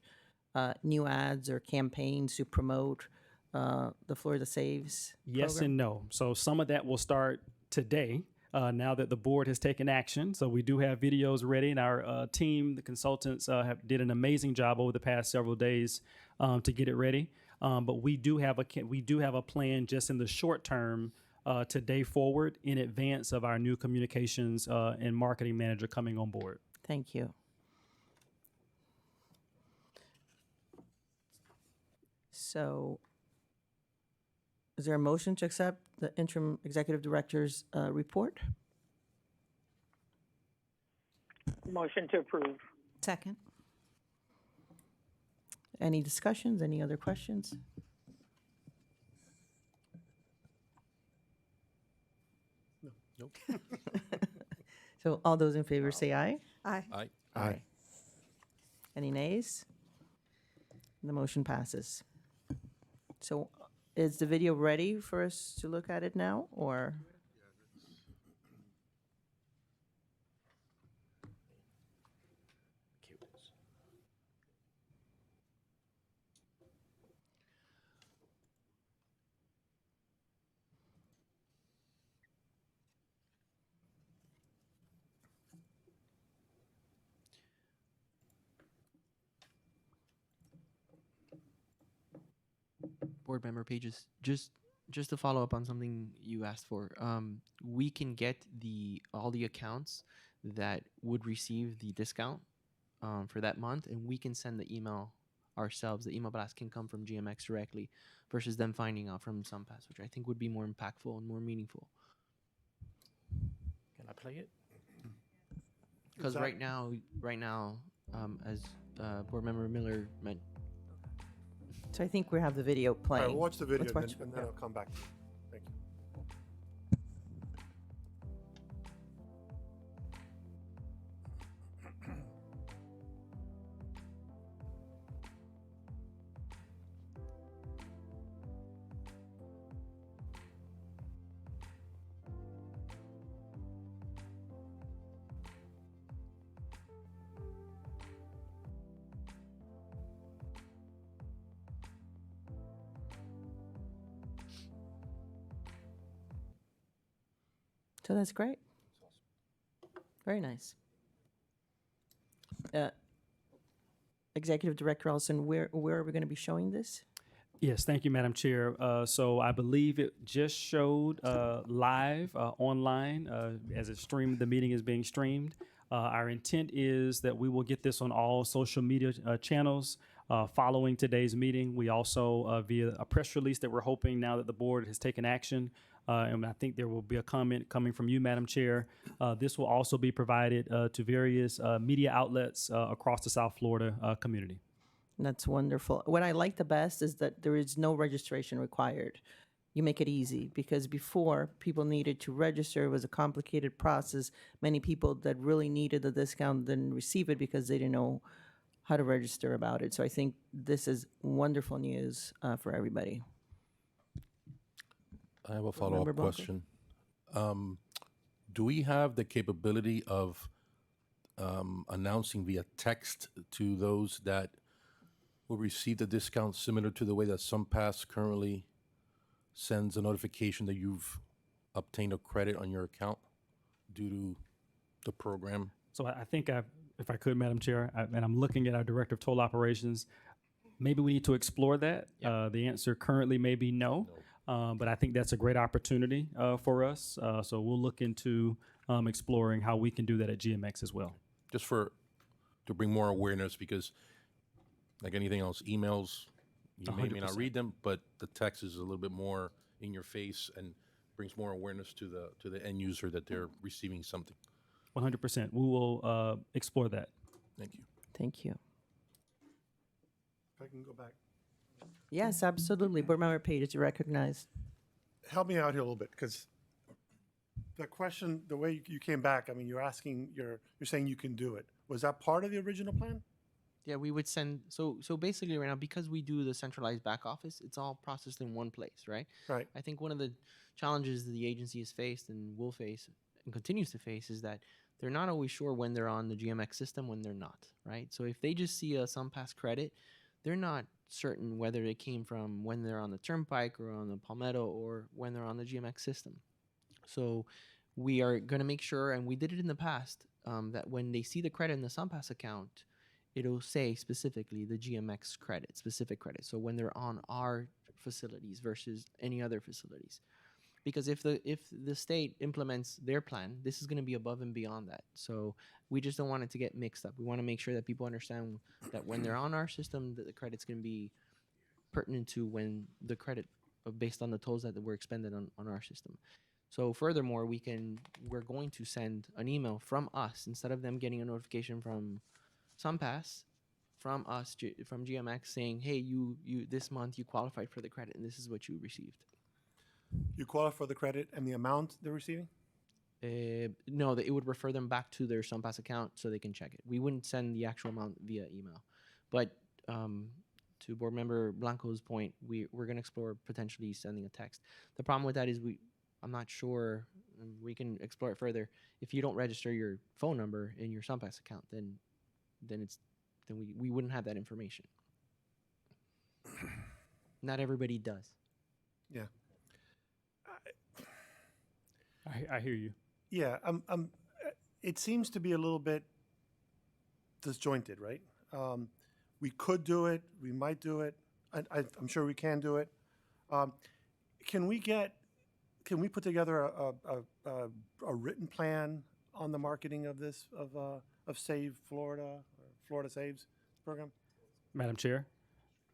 new ads or campaigns to promote the Florida Saves Yes program? and no. So some of that will start today now that the board has taken action. So we do have videos ready, and our team, the consultants, did an amazing job over the past several days to get it ready. But we do have a plan just in the short term today forward in advance of our new communications and marketing manager coming on board. Thank you. So is there a motion to accept the interim executive director's report? Motion to approve. Second. Any discussions? Any other questions? Nope. So all those in favor say aye. Aye. Aye. Any nays? The motion passes. So is the video ready for us to look at it now, or? Board member Pages, just to follow up on something you asked for, we can get all the accounts that would receive the discount for that month, and we can send the email ourselves. The email blast can come from GMX directly versus them finding out from SunPass, which I think would be more impactful and more meaningful. Can I play it? Because that- right now, as Board Member Miller meant, So I think we have the video All right, playing. we'll watch the video Let's and watch- then, and then I'll come back to you. Thank you. So that's great. Very nice. Executive Director Ellison, where are we going to be showing this? Yes, thank you, Madam Chair. So I believe it just showed live online as it streamed. The meeting is being streamed. Our intent is that we will get this on all social media channels following today's meeting. We also, via a press release that we're hoping now that the board has taken action, and I think there will be a comment coming from you, Madam Chair. This will also be provided to various media outlets across the South Florida community. That's wonderful. What I like the best is that there is no registration required. You make it easy because before people needed to register, it was a complicated process. Many people that really needed the discount didn't receive it because they didn't know how to register about it. So I think this is wonderful news for everybody. I have a Member follow-up Blanco? question. Do we have the capability of announcing via text to those that will receive the discount similar to the way that SunPass currently sends a notification that you've obtained a credit on your account due to the program? So I think if I could, Madam Chair, and I'm looking at our Director of Toll Operations, maybe we need to explore that. The answer currently may be no, but I think that's a great opportunity for us. So we'll look into exploring how we can do that at GMX as well. Just to bring more awareness, because like anything else, emails, you may not 100%. read them, but the text is a little bit more in your face and brings more awareness to the end user that they're receiving something. 100%. We will explore that. Thank you. Thank you. If I can go back. Yes, absolutely. Board Member Page, is recognized. Help me out here a little bit, because the question, the way you came back, I mean, you're saying you can do it. Was that part of the original plan? yeah, we would send. So basically, right now, because we do the centralized back office, it's all processed in one place, right? Right. I think one of the challenges that the agency has faced and will face and continues to face is that they're not always sure when they're on the GMX system, when they're not, right? So if they just see a SunPass credit, they're not certain whether it came from when they're on the Turnpike or on the Palmetto or when they're on the GMX system. So we are going to make sure, and we did it in the past, that when they see the credit in the SunPass account, it'll say specifically the GMX credit, specific credit. So when they're on our facilities versus any other facilities. Because if the state implements their plan, this is going to be above and beyond that. So we just don't want it to get mixed up. We want to make sure that people understand that when they're on our system, that the credit's going to be pertinent to when the credit based on the tolls that were expended on our system. So furthermore, we're going to send an email from us instead of them getting a notification from SunPass, from us, from GMX saying, hey, you this month you qualified for the credit and this is what you received. You qualify for the credit and the amount they're receiving? No, it would refer them back to their SunPass account so they can check it. We wouldn't send the actual amount via email. But to Board Member Blanco's point, we're going to explore potentially sending a text. The problem with that is I'm not sure, we can explore it further. If you don't register your phone number in your SunPass account, then we wouldn't have that information. Not everybody does. Yeah. I hear you. Yeah, it seems to be a little bit disjointed, right? We could do it, we might do it, I'm sure we can do it. Can we put together a written plan on the marketing of this, of Save Florida, or Florida Saves program? Madam Chair?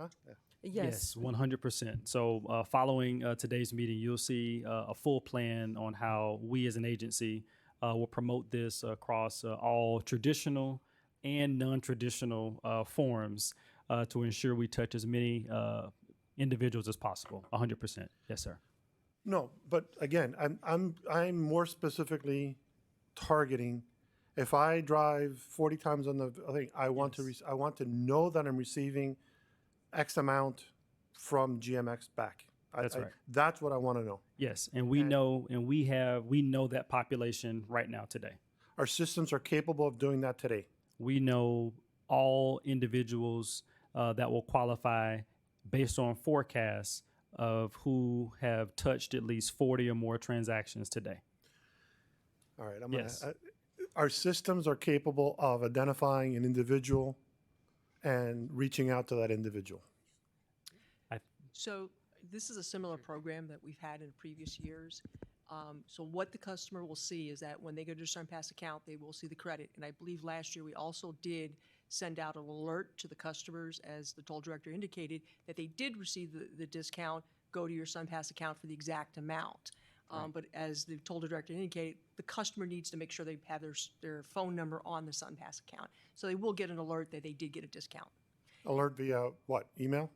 Huh? Yeah. Yes. 100%. So following today's meeting, you'll see a full plan on how we as an agency will promote this across all traditional and non-traditional forms to ensure we touch as many individuals as possible. 100%. Yes, sir. No, but again, I'm more specifically targeting, if I drive 40 times on the thing, I want to, I want to know that I'm receiving X amount from GMX back. That's right. That's what I want to know. Yes, and we know, and we know that population right now today. Our systems are capable of doing that today. We know all individuals that will qualify based on forecasts of who have touched at least 40 or more transactions today. All right, Yes. Our systems are capable of identifying an individual and reaching out to that individual. So this is a similar program that we've had in previous years. So what the customer will see is that when they go to their SunPass account, they will see the credit. And I believe last year we also did send out an alert to the customers, as the toll director indicated, that they did receive the discount, go to your SunPass account for the exact amount. But as the toll director indicated, the customer needs to make sure they have their phone number on the SunPass account. So they will get an alert that they did get a discount. Alert via what, email?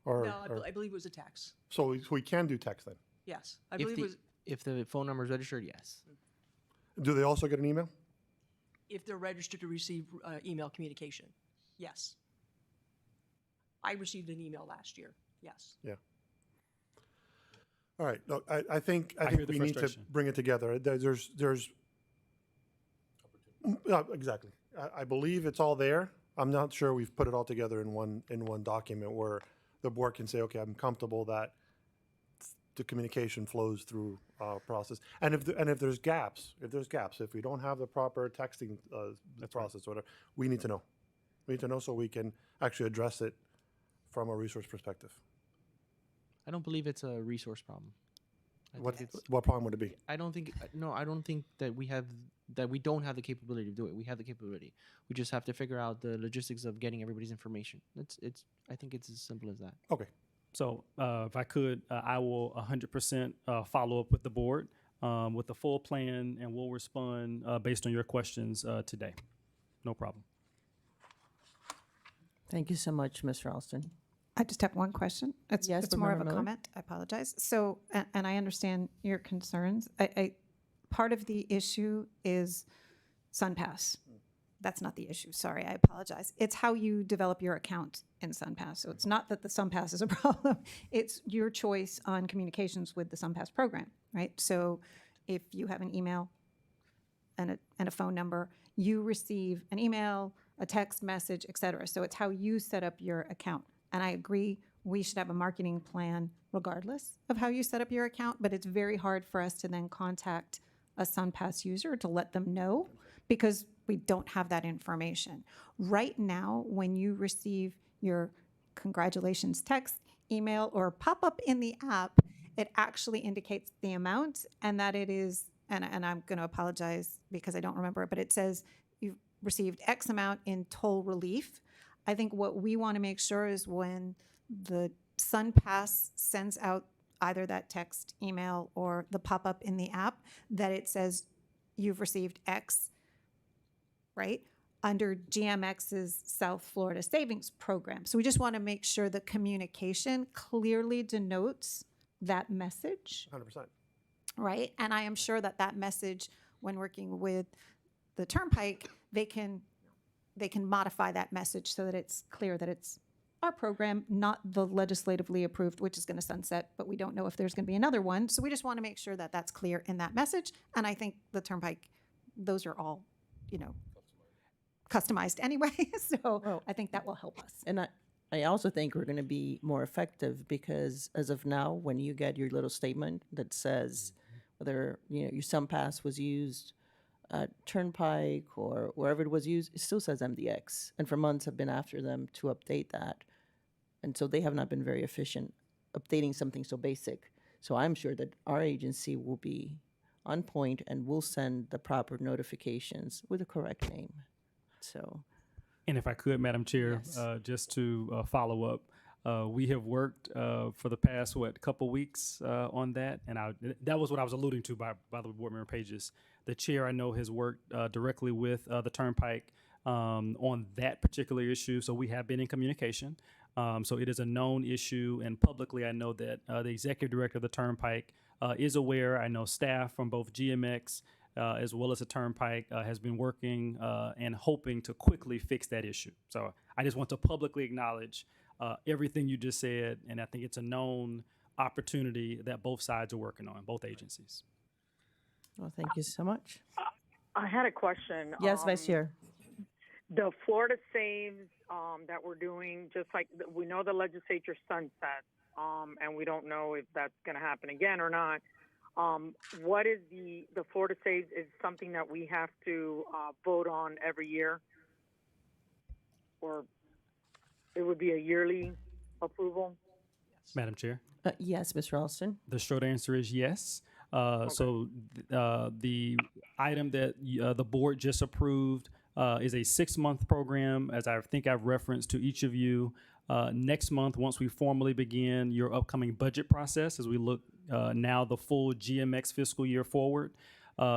Or, No, I believe it was a text. so we can do text then? Yes, I believe it was, If the phone number is registered, yes. Do they also get an email? if they're registered to receive email communication. Yes. I received an email last year. Yes. Yeah. All right, no, I think I hear the we need to frustration. bring it together. There's exactly. I believe it's all there. I'm not sure we've put it all together in one document where the board can say, okay, I'm comfortable that the communication flows through process. And if there's gaps, if we don't have the proper texting process or whatever, we need to know. We need to know so we can actually address it from a resource perspective. I don't believe it's a resource problem. I What think it's, what problem would it be? I don't think that we don't have the capability to do it. We have the capability. We just have to figure out the logistics of getting everybody's information. I think it's as simple as that. Okay. So if I could, I will 100% follow up with the board with a full plan, and we'll respond based on your questions today. No problem. Thank you so much, Mr. Alston. I just have one question. Yes, It's Board more of Member a Miller? comment. I apologize. So, and I understand your concerns. Part of the issue is SunPass. That's not the issue. Sorry, I apologize. It's how you develop your account in SunPass. So it's not that the SunPass is a problem. It's your choice on communications with the SunPass program, right? So if you have an email and a phone number, you receive an email, a text message, et cetera. So it's how you set up your account. And I agree, we should have a marketing plan regardless of how you set up your account, but it's very hard for us to then contact a SunPass user to let them know because we don't have that information. Right now, when you receive your congratulations text, email, or pop-up in the app, it actually indicates the amount and that it is, and I'm going to apologize because I don't remember it, but it says you've received X amount in toll relief. I think what we want to make sure is when the SunPass sends out either that text, email, or the pop-up in the app, that it says you've received X, right, under GMX's South Florida Savings Program. So we just want to make sure the communication clearly denotes that message, 100%. right? And I am sure that that message, when working with the Turnpike, they can modify that message so that it's clear that it's our program, not the legislatively approved, which is going to sunset, but we don't know if there's going to be another one. So we just want to make sure that that's clear in that message. And I think the Turnpike, those are all, customized anyway. So Well, I think that will help us. And I also think we're going to be more effective because as of now, when you get your little statement that says whether your SunPass was used at Turnpike or wherever it was used, it still says MDX. And for months I've been after them to update that. And so they have not been very efficient updating something so basic. So I'm sure that our agency will be on point and will send the proper notifications with the correct name. So, And if I could, Madam Chair, Yes. just to follow up, we have worked for the past, couple weeks on that. And that was what I was alluding to by the board member pages. The chair, I know, has worked directly with the Turnpike on that particular issue, so we have been in communication. So it is a known issue, and publicly, I know that the executive director of the Turnpike is aware. I know staff from both GMX as well as the Turnpike has been working and hoping to quickly fix that issue. So I just want to publicly acknowledge everything you just said, and I think it's a known opportunity that both sides are working on, both agencies. Well, thank you so much. I had a question. Yes, Vice Chair. The Florida Saves that we're doing, just like we know the legislature sunsets, and we don't know if that's going to happen again or not. What is the Florida Saves is something that we have to vote on every year, or it would be a yearly approval? Madam Chair? Yes, Mr. Ralston. The short answer is yes. So the item that the board just approved is a 6-month program, as I think I've referenced to each of you. Next month, once we formally begin your upcoming budget process, as we look now the full GMX fiscal year forward,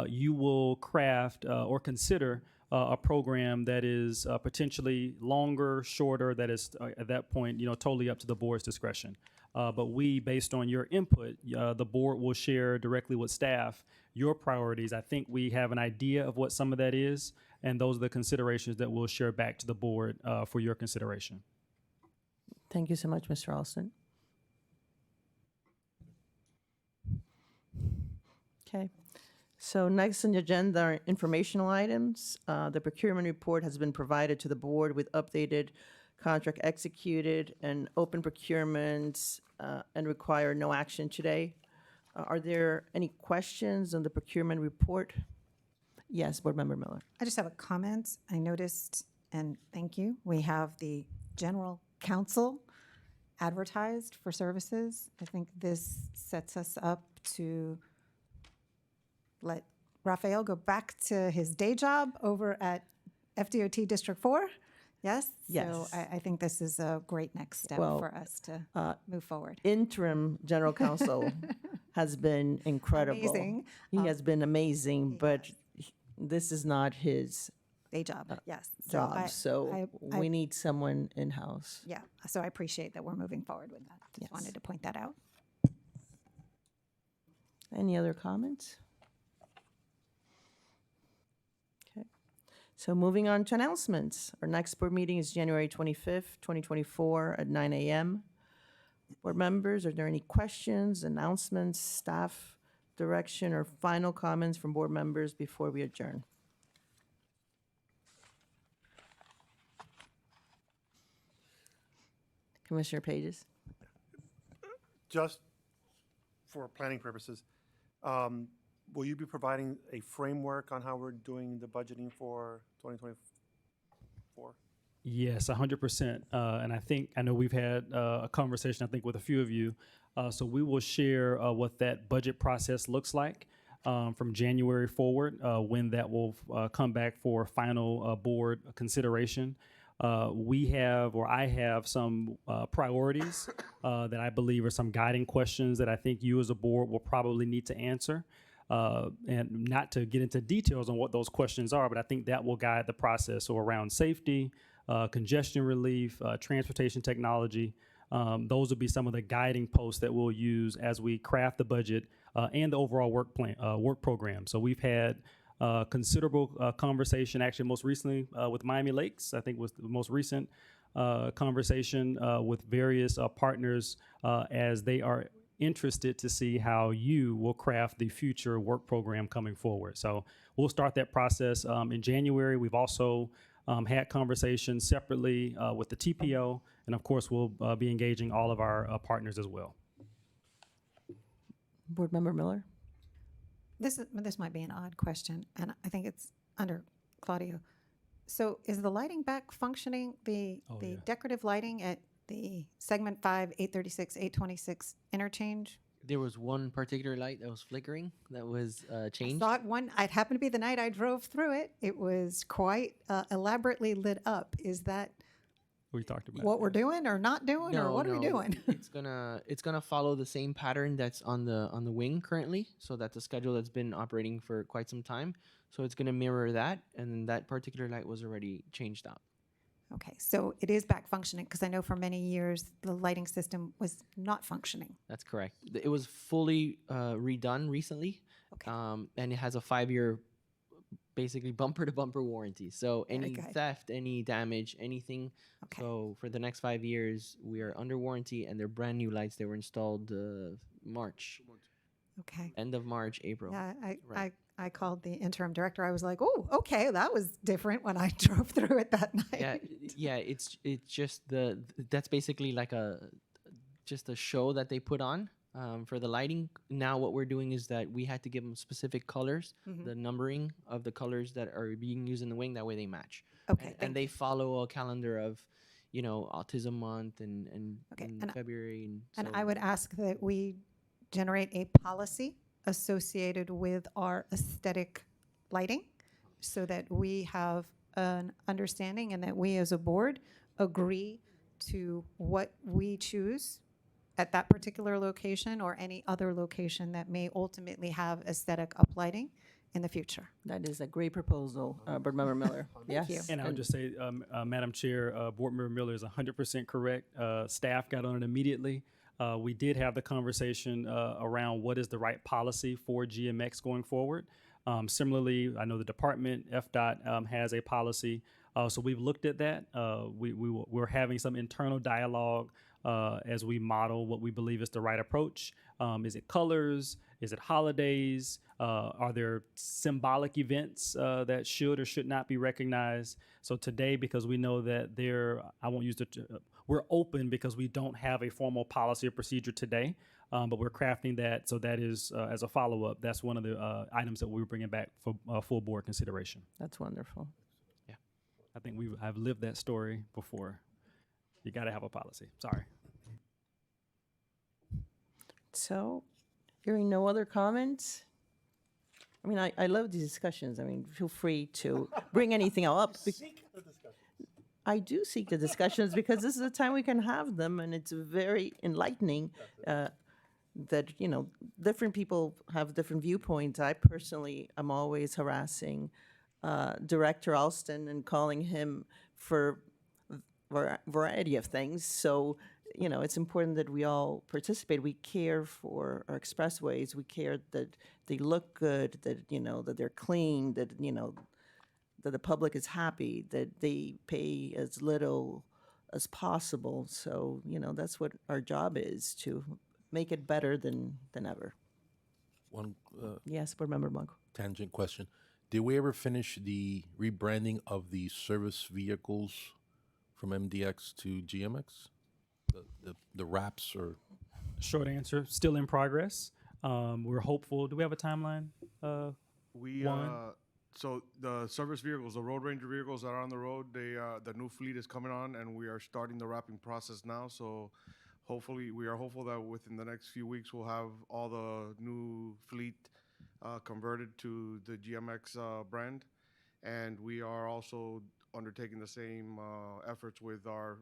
you will craft or consider a program that is potentially longer, shorter, that is at that point, totally up to the board's discretion. But we, based on your input, the board will share directly with staff your priorities. I think we have an idea of what some of that is, and those are the considerations that we'll share back to the board for your consideration. Thank you so much, Mr. Ralston. Okay. So next on the agenda are informational items. The procurement report has been provided to the board with updated contract executed and open procurements and require no action today. Are there any questions on the procurement report? Yes, Board Member Miller. I just have a comment. I noticed, and thank you, we have the general counsel advertised for services. I think this sets us up to let Rafael go back to his day job over at FDOT District 4. Yes? Yes. So I think this is a great next step Well, for us to move forward. Interim General Counsel has been incredible. Amazing. He has been amazing, but this is not his Day job, yes. job, so we need someone in-house. Yeah, so I appreciate that we're moving forward with that. Just Yes. wanted to point that out. Any other comments? Okay. So moving on to announcements. Our next board meeting is January 25th, 2024 at 9 a.m. Board members, are there any questions, announcements, staff direction, or final comments from board members before we adjourn? Commissioner Pages? Just for planning purposes, will you be providing a framework on how we're doing the budgeting for 2024? Yes, 100%. And I know we've had a conversation, I think, with a few of you. So we will share what that budget process looks like from January forward, when that will come back for final board consideration. I have some priorities that I believe are some guiding questions that I think you as a board will probably need to answer. And not to get into details on what those questions are, but I think that will guide the process. So around safety, congestion relief, transportation technology, those will be some of the guiding posts that we'll use as we craft the budget and the overall work program. So we've had considerable conversation, actually most recently with Miami Lakes, I think was the most recent conversation with various partners as they are interested to see how you will craft the future work program coming forward. So we'll start that process in January. We've also had conversations separately with the TPO, and of course we'll be engaging all of our partners as well. Board Member Miller? This might be an odd question, and I think it's under Claudio. So is the lighting back functioning, the yeah. decorative lighting at the segment 5, 836, 826 interchange? There was one particular light that was flickering that was changed. Thought one, it happened to be the night I drove through it. It was quite elaborately lit up. Is that We talked about. what we're doing or not doing, or what are we doing? It's gonna follow the same pattern that's on the wing currently. So that's a schedule that's been operating for quite some time. So it's gonna mirror that, and that particular light was already changed out. Okay, so it is back functioning, because I know for many years the lighting system was not functioning. That's correct. It was fully redone recently, Okay. and it has a 5-year, basically bumper to bumper warranty. So any good. theft, any damage, anything. Okay. So for the next 5 years, we are under warranty, and they're brand new lights. They were installed March, Okay. end of March, April. Yeah, Right. I called the interim director. I was like, oh, okay, that was different when I drove through it that night. Yeah, it's just that's basically like just a show that they put on for the lighting. Now what we're doing is that we had to give them specific colors, the numbering of the colors that are being used in the wing. That way they match. Okay, And they follow a calendar of, Autism Month and Okay, in and February. And so- I would ask that we generate a policy associated with our aesthetic lighting, so that we have an understanding and that we as a board agree to what we choose at that particular location or any other location that may ultimately have aesthetic uplighting in the future. That is a great proposal, Board Member Miller. Yes. you. And I would just say, Madam Chair, Board Member Miller is 100% correct. Staff got on it immediately. We did have the conversation around what is the right policy for GMX going forward. Similarly, I know the department, FDOT, has a policy. So we've looked at that. We're having some internal dialogue as we model what we believe is the right approach. Is it colors? Is it holidays? Are there symbolic events that should or should not be recognized? So today, because we know that we're open because we don't have a formal policy or procedure today, but we're crafting that. So that is, as a follow-up, that's one of the items that we're bringing back for full board consideration. That's wonderful. I think I've lived that story before. You got to have a policy. Sorry. So, hearing no other comments? I mean, I love these discussions. I mean, feel free to bring anything up. I do seek the discussions because this is the time we can have them, and it's very enlightening that, different people have different viewpoints. I personally am always harassing Director Alston and calling him for variety of things. So, it's important that we all participate. We care for our expressways. We care that they look good, that, that they're clean, that, that the public is happy, that they pay as little as possible. So, that's what our job is, to make it better than ever. One Yes, Board Member Blanco. tangent question. Did we ever finish the rebranding of the service vehicles from MDX to GMX? The wraps or? Short answer, still in progress. We're hopeful. Do we have a timeline? We One. So the service vehicles, the Road Ranger vehicles that are on the road, the new fleet is coming on, and we are starting the wrapping process now. So hopefully, we are hopeful that within the next few weeks we'll have all the new fleet converted to the GMX brand, and we are also undertaking the same efforts with our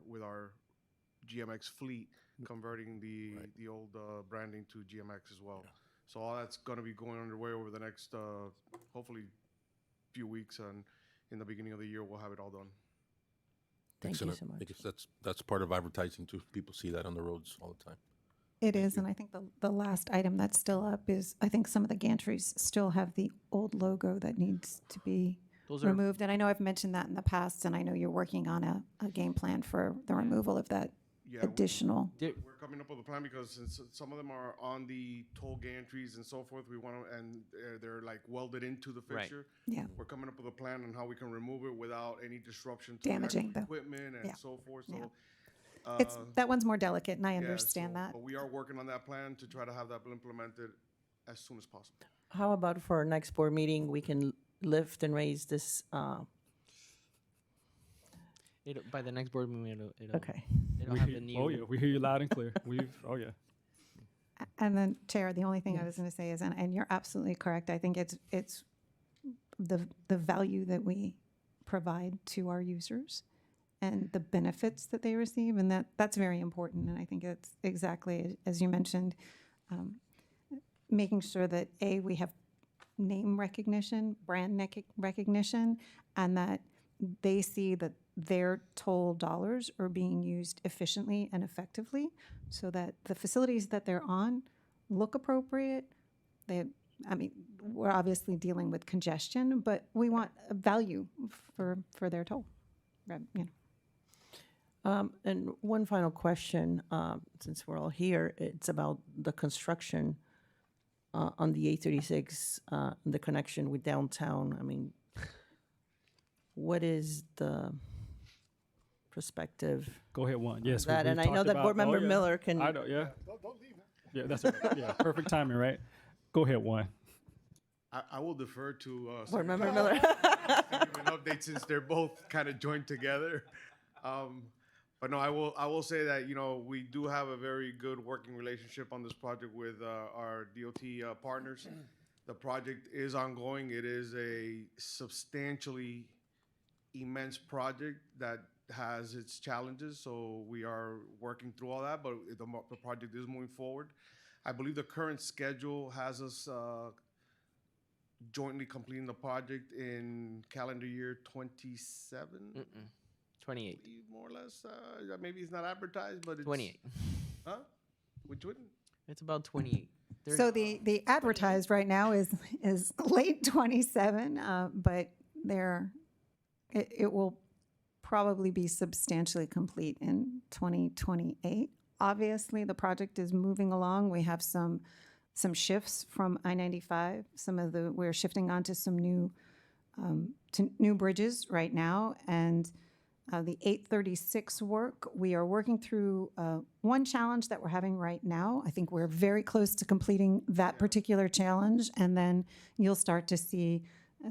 GMX fleet, converting the old branding to GMX as well. So all that's going to be going underway over the next hopefully few weeks, and in the beginning of the year we'll have it all done. Thank you Excellent. so much. I guess that's part of advertising too. People see that on the roads all the time. It is, and I think the last item that's still up is, I think some of the gantries still have the old logo that needs to be Those are removed. And I know I've mentioned that in the past, and I know you're working on a game plan for the removal of that Yeah, additional. we're coming up with a plan because since some of them are on the toll gantries and so forth, we want to, and they're like welded into the Right. fixture. Yeah. We're coming up with a plan on how we can remove it without any disruption to Damaging the the- equipment and yeah. so forth. Yeah. So It's, that one's more delicate, and I yeah, understand so- that. But we are working on that plan to try to have that implemented as soon as possible. How about for our next board meeting, we can lift and raise this, by the next board meeting, it'll okay. it'll have the new. Oh yeah, we hear you loud and clear. Oh yeah. And then, Chair, the only thing I was going to say is, and you're absolutely correct, I think it's the value that we provide to our users and the benefits that they receive, and that's very important. And I think it's exactly as you mentioned, making sure that we have name recognition, brand recognition, and that they see that their toll dollars are being used efficiently and effectively, so that the facilities that they're on look appropriate. I mean, we're obviously dealing with congestion, but we want a value for their toll. And one final question, since we're all here, it's about the construction on the 836, the connection with downtown. I mean, what is the perspective Go ahead, Juan. Yes. of that? we've And I know talked that about- Board Member yeah. Miller can. I know, yeah. Yeah, that's right. Yeah, perfect timing, right? Go ahead, Juan. I will defer to Board Member Secretary Miller. to give an update since they're both kind of joined together. But no, I will say that, you know, we do have a very good working relationship on this project with our DOT partners. The project is ongoing. It is a substantially immense project that has its challenges, so we are working through all that, but the project is moving forward. I believe the current schedule has us jointly completing the project in calendar year 27. 28. More or less. Maybe it's not advertised, but it's 28. Huh? Which one? It's about 28. So the advertised right now is late 27, but it will probably be substantially complete in 2028. Obviously, the project is moving along. We have some shifts from I-95. We're shifting onto some new bridges right now, and the 836 work, we are working through one challenge that we're having right now. I think we're very close to completing that particular challenge, and then you'll start to see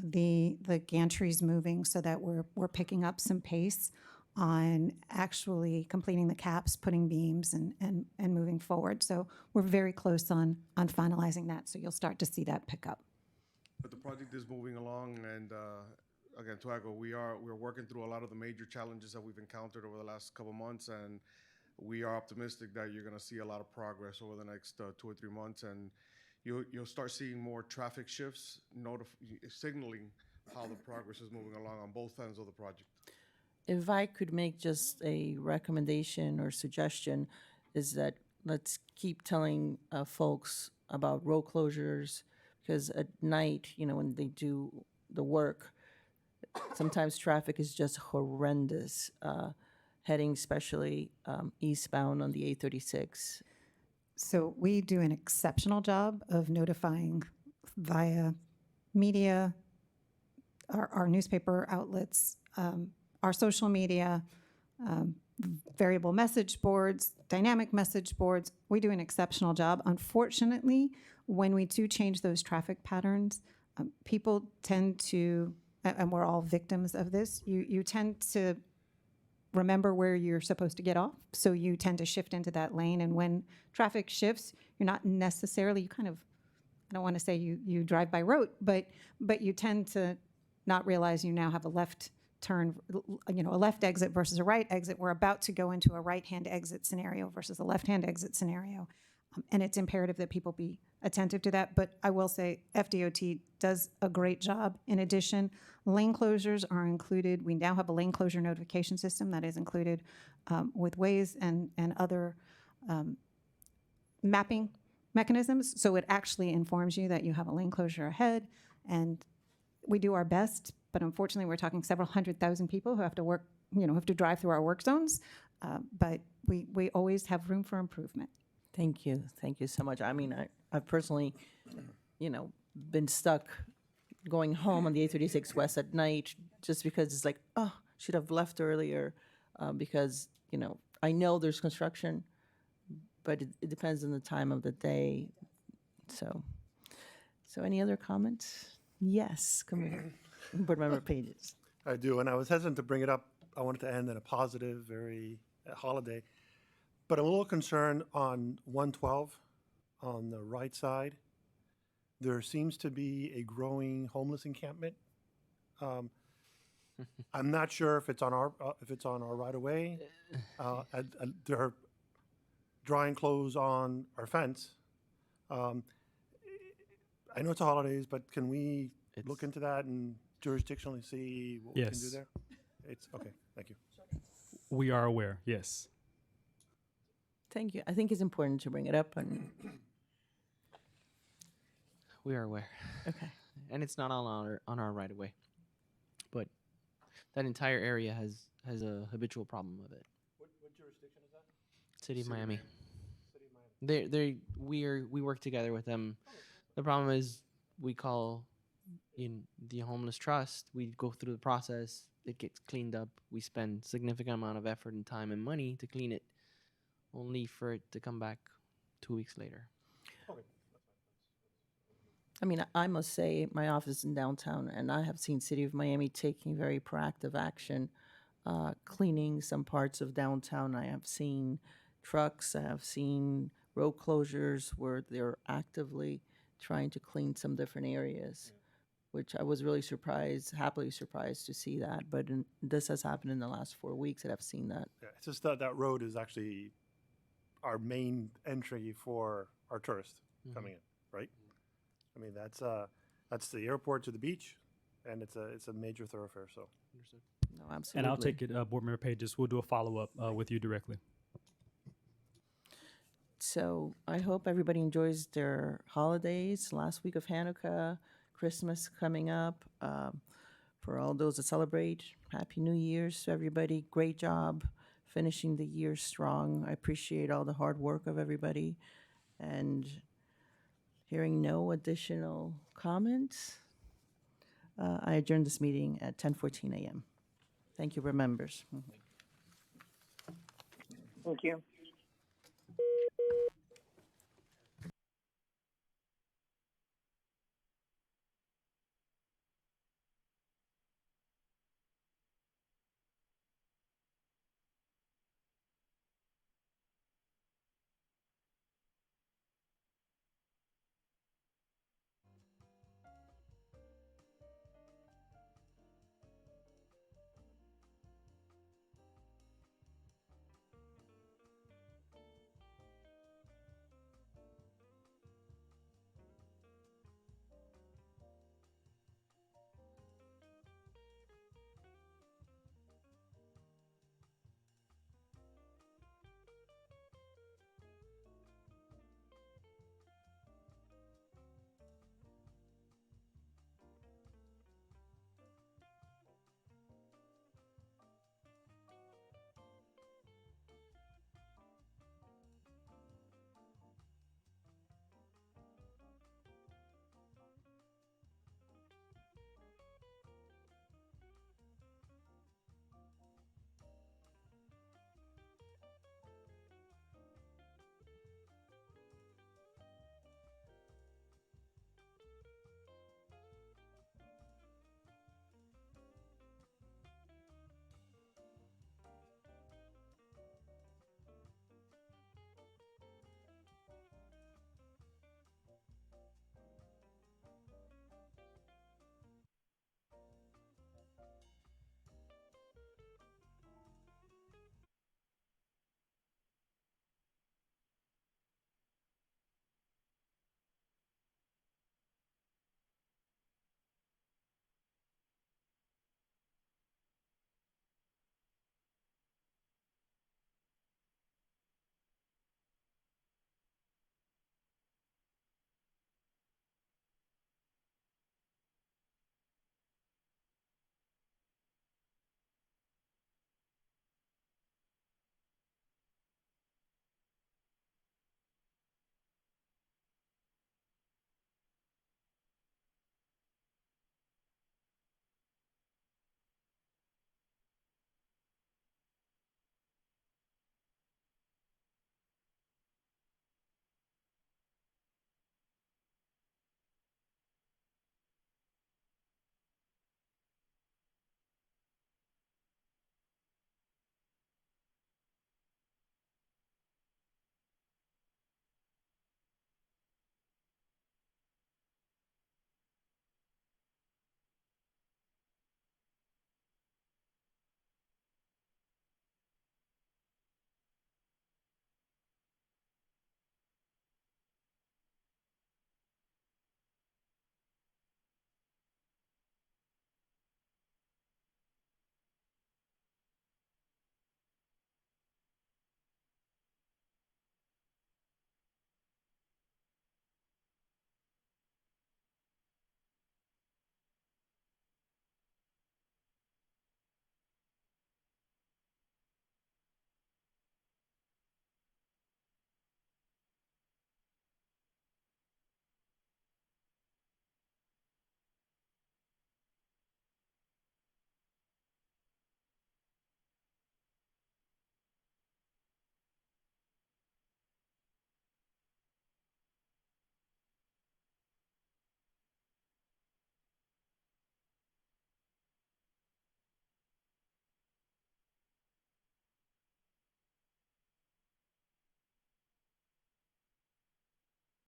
the gantries moving so that we're picking up some pace on actually completing the caps, putting beams, and moving forward. So we're very close on finalizing that, so you'll start to see that pick up. But the project is moving along, and again, to echo, we're working through a lot of the major challenges that we've encountered over the last couple months, and we are optimistic that you're going to see a lot of progress over the next 2 or 3 months, and you'll start seeing more traffic shifts, signaling how the progress is moving along on both ends of the project. If I could make just a recommendation or suggestion, is that let's keep telling folks about road closures, because at night, you know, when they do the work, sometimes traffic is just horrendous, heading especially eastbound on the 836. So we do an exceptional job of notifying via media, our newspaper outlets, our social media, variable message boards, dynamic message boards. We do an exceptional job. Unfortunately, when we do change those traffic patterns, people tend to, and we're all victims of this, you tend to remember where you're supposed to get off, so you tend to shift into that lane. And when traffic shifts, you're not necessarily, you kind of, I don't want to say you drive by rote, but you tend to not realize you now have a left turn, you know, a left exit versus a right exit. We're about to go into a right-hand exit scenario versus a left-hand exit scenario. And it's imperative that people be attentive to that. But I will say FDOT does a great job. In addition, lane closures are included. We now have a lane closure notification system that is included with Waze and other mapping mechanisms. So it actually informs you that you have a lane closure ahead. And we do our best, but unfortunately we're talking several 100,000 people who have to work, you know, have to drive through our work zones. But we always have room for improvement. Thank you. Thank you so much. I mean, I've personally, you know, been stuck going home on the 836 West at night just because it's like, oh, should have left earlier because, you know, I know there's construction, but it depends on the time of the day. So any other comments? Yes, come here. Board Member Pages. I do, and I was hesitant to bring it up. I wanted to end in a positive, very holiday. But I'm a little concerned on 112 on the right side. There seems to be a growing homeless encampment. I'm not sure if it's on our right of way. There are drying clothes on our fence. I know it's the holidays, but can we look into that and jurisdictionally see what we can do Yes. there? It's okay. Thank you. We are aware, yes. Thank you. I think it's important to bring it up and, We are aware, okay. and it's not on our right of way, but that entire area has a habitual problem with it. What jurisdiction is that? City of Miami. City of Miami. We work together with them. The problem is we call in the homeless trust. We go through the process. It gets cleaned up. We spend significant amount of effort and time and money to clean it, only for it to come back 2 weeks later. I mean, I must say, my office is in downtown, and I have seen City of Miami taking very proactive action, cleaning some parts of downtown. I have seen trucks, I have seen road closures where they're actively trying to clean some different areas, which I was really surprised, happily surprised to see that. But this has happened in the last 4 weeks that I've seen that. Yeah, it's just that road is actually our main entry for our tourists coming in, right? I mean, that's the airport to the beach, and it's a major thoroughfare. So No, absolutely. And I'll take it, Board Member Pages. We'll do a follow-up with you directly. So I hope everybody enjoys their holidays, last week of Hanukkah, Christmas coming up. For all those that celebrate, Happy New Year's to everybody. Great job finishing the year strong. I appreciate all the hard work of everybody. And hearing no additional comments, I adjourn this meeting at 10:14 a.m. Thank you, members. Thank you.